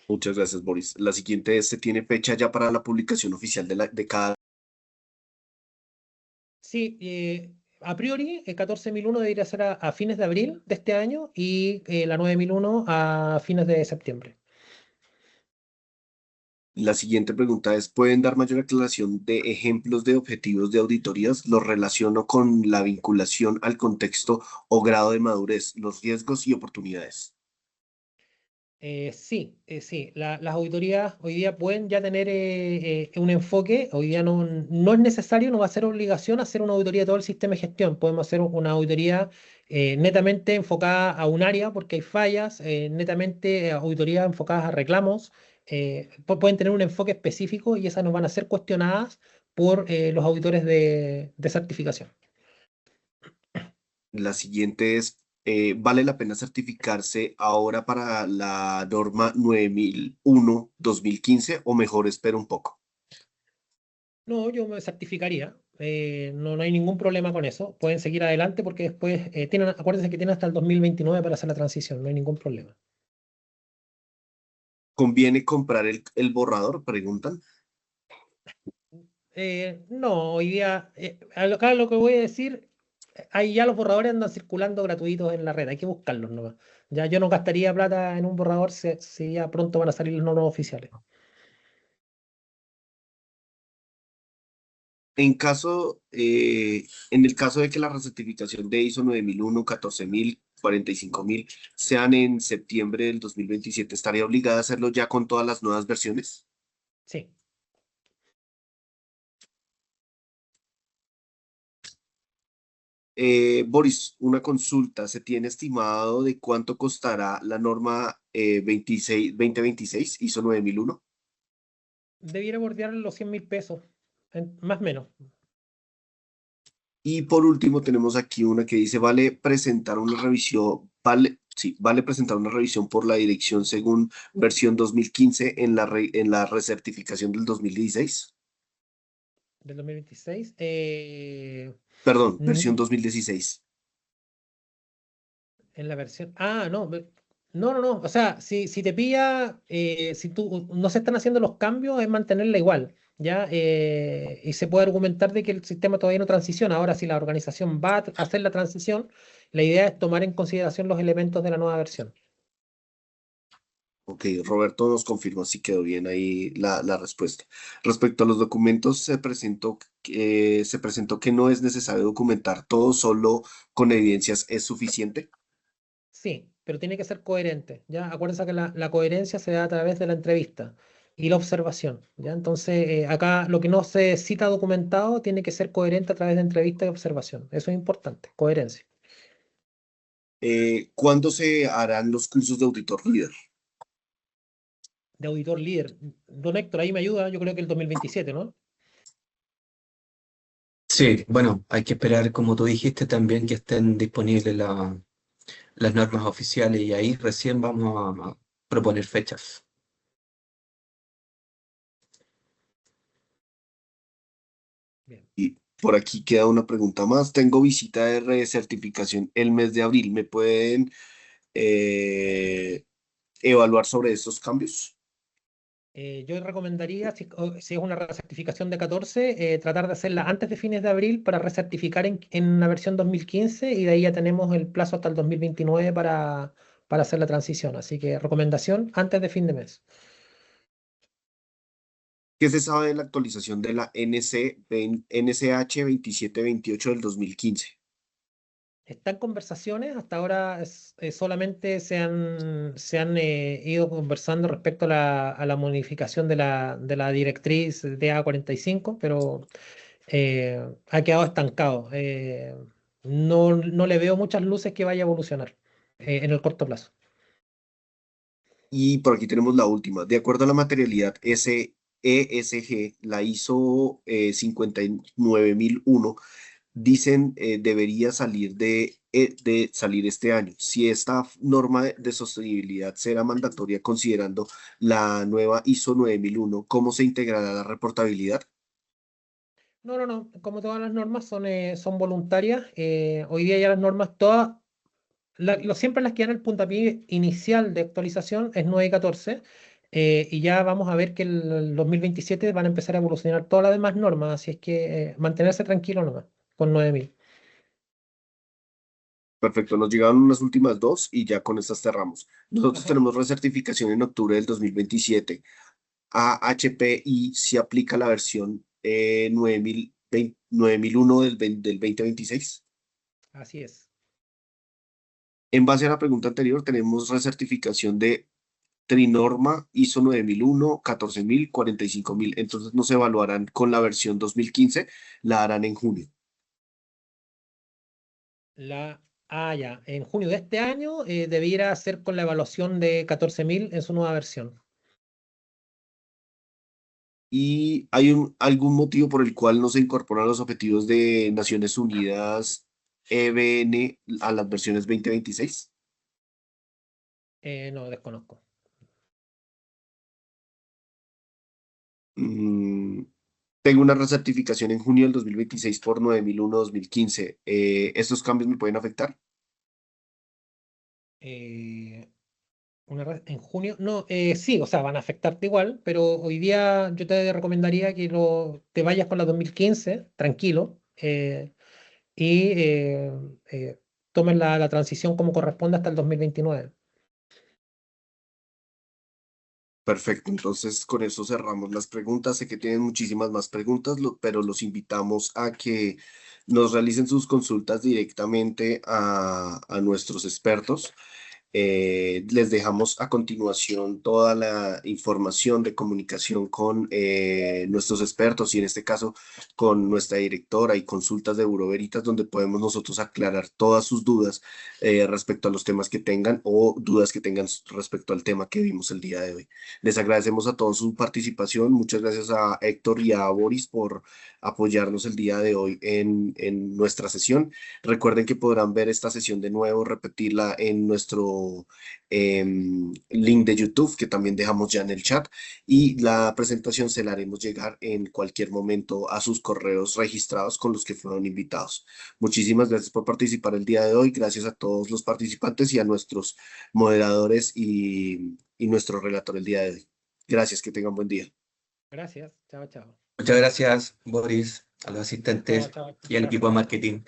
Muchas gracias, Boris. La siguiente es, ¿se tiene fecha ya para la publicación oficial de cada? Sí, a priori, el 14001 debería ser a fines de abril de este año y la 9001 a fines de septiembre. La siguiente pregunta es, ¿pueden dar mayor aclaración de ejemplos de objetivos de auditorías? Los relaciono con la vinculación al contexto o grado de madurez, los riesgos y oportunidades. Sí. Las auditorías hoy día pueden ya tener un enfoque. Hoy día no es necesario, no va a ser obligación hacer una auditoría de todo el sistema de gestión. Podemos hacer una auditoría netamente enfocada a un área porque hay fallas, netamente auditorías enfocadas a reclamos. Pueden tener un enfoque específico y esas no van a ser cuestionadas por los auditores de certificación. La siguiente es, ¿vale la pena certificarse ahora para la norma 9001-2015 o mejor espera un poco? No, yo me certificaría. no hay ningún problema con eso. Pueden seguir adelante porque después acuérdense que tienen hasta el 2029 para hacer la transición, no hay ningún problema. ¿Conviene comprar el borrador? Preguntan. No, hoy día, acá lo que voy a decir, ahí ya los borradores andan circulando gratuitos en la red, hay que buscarlos nomás. Ya yo no gastaría plata en un borrador si ya pronto van a salir los normas oficiales. En el caso de que la recertificación de ISO 9001, 14000, 45000 sean en septiembre del 2027, ¿estaría obligada a hacerlo ya con todas las nuevas versiones? Sí. Boris, una consulta. ¿Se tiene estimado de cuánto costará la norma 2026 ISO 9001? Debiera bordear los 100.000 pesos, más o menos. Y por último, tenemos aquí una que dice, vale presentar una revisión por la dirección según versión 2015 en la recertificación del 2016. Del 2026. Perdón, versión Mm, 2016. En la versión. Ah, no. No. O sea, si te pilla, si tú no se están haciendo los cambios, es mantenerla igual, ¿ya? Y se puede argumentar de que el sistema todavía no transiciona. Ahora, si la organización va a hacer la transición, la idea es tomar en consideración los elementos de la nueva versión. Ok, Roberto nos confirmó si quedó bien ahí la respuesta. Respecto a los documentos, se presentó que no es necesario documentar todo, solo con evidencias es suficiente. Sí, pero tiene que ser coherente, ¿ya? Acuérdense que la coherencia se da a través de la entrevista y la observación, ¿ya? Entonces, acá lo que no se cita documentado tiene que ser coherente a través de entrevista y observación. Eso es importante, coherencia. ¿Cuándo se harán los cursos de auditor líder? De auditor líder. Don Héctor, ahí me ayuda, yo creo que el 2027, ¿no? Sí, bueno, hay que esperar, como tú dijiste, también que estén disponibles las normas oficiales y ahí recién vamos a proponer fechas. Bien. Y por aquí queda una pregunta más. Tengo visita de recertificación el mes de abril. ¿Me pueden evaluar sobre estos cambios? Yo recomendaría, si es una recertificación de 14, tratar de hacerla antes de fines de abril para recertificar en la versión 2015 y de ahí ya tenemos el plazo hasta el 2029 para hacer la transición. Así que recomendación antes de fin de mes. ¿Qué se sabe de la actualización de la NCH 2728 del 2015? Están conversaciones, hasta ahora solamente se han ido conversando respecto a la modificación de la directriz de A45, pero ha quedado estancado. No le veo muchas luces que vaya a evolucionar en el corto plazo. Y por aquí tenemos la última. De acuerdo a la materialidad ESG, la ISO 59001, dicen debería de salir este año. Si esta norma de sostenibilidad será mandatoria considerando la nueva ISO 9001, ¿cómo se integrará la reportabilidad? No. Como todas las normas son voluntarias. Hoy día ya las normas todas, siempre las que dan el puntapié inicial de actualización es 9 y 14. Y ya vamos a ver que el 2027 van a empezar a evolucionar todas las demás normas. Así es que mantenerse tranquilo nomás con 9000. Perfecto, nos llegaron unas últimas dos y ya con estas cerramos. Nosotros Ajá. tenemos recertificación en octubre del 2027. A HPI se aplica la versión 9001 del 2026. Así es. En base a la pregunta anterior, tenemos recertificación de Trinorma ISO 9001, 14000, 45000. Entonces nos evaluarán con la versión 2015, la harán en junio. Ya, en junio de este año debiera ser con la evaluación de 14.000 en su nueva versión. ¿Y hay algún motivo por el cual no se incorporan los objetivos de Naciones Unidas EBN a las versiones 2026? No, desconozco. Tengo una recertificación en junio del 2026 por 9001-2015. ¿Estos cambios me pueden afectar? Eh, en junio, no, sí, o sea, van a afectarte igual, pero hoy día yo te recomendaría que te vayas con la 2015, tranquilo, y tomes la transición como corresponde hasta el 2029. Perfecto, entonces con eso cerramos las preguntas. Sé que tienen muchísimas más preguntas, pero los invitamos a que nos realicen sus consultas directamente a nuestros expertos. Les dejamos a continuación toda la información de comunicación con nuestros expertos y en este caso con nuestra directora y consultas de Buró Veritas, donde podemos nosotros aclarar todas sus dudas respecto a los temas que tengan o dudas que tengan respecto al tema que vimos el día de hoy. Les agradecemos a todos su participación. Muchas gracias a Héctor y a Boris por apoyarnos el día de hoy en nuestra sesión. Recuerden que podrán ver esta sesión de nuevo, repetirla en nuestro link de YouTube, que también dejamos ya en el chat, y la presentación se la haremos llegar en cualquier momento a sus correos registrados con los que fueron invitados. Muchísimas gracias por participar el día de hoy. Gracias a todos los participantes y a nuestros moderadores y nuestro relator el día de hoy. Gracias, que tengan buen día. Gracias, chao, chao. Muchas gracias, Boris, a los Chao, asistentes chao, y al equipo de gracias. marketing.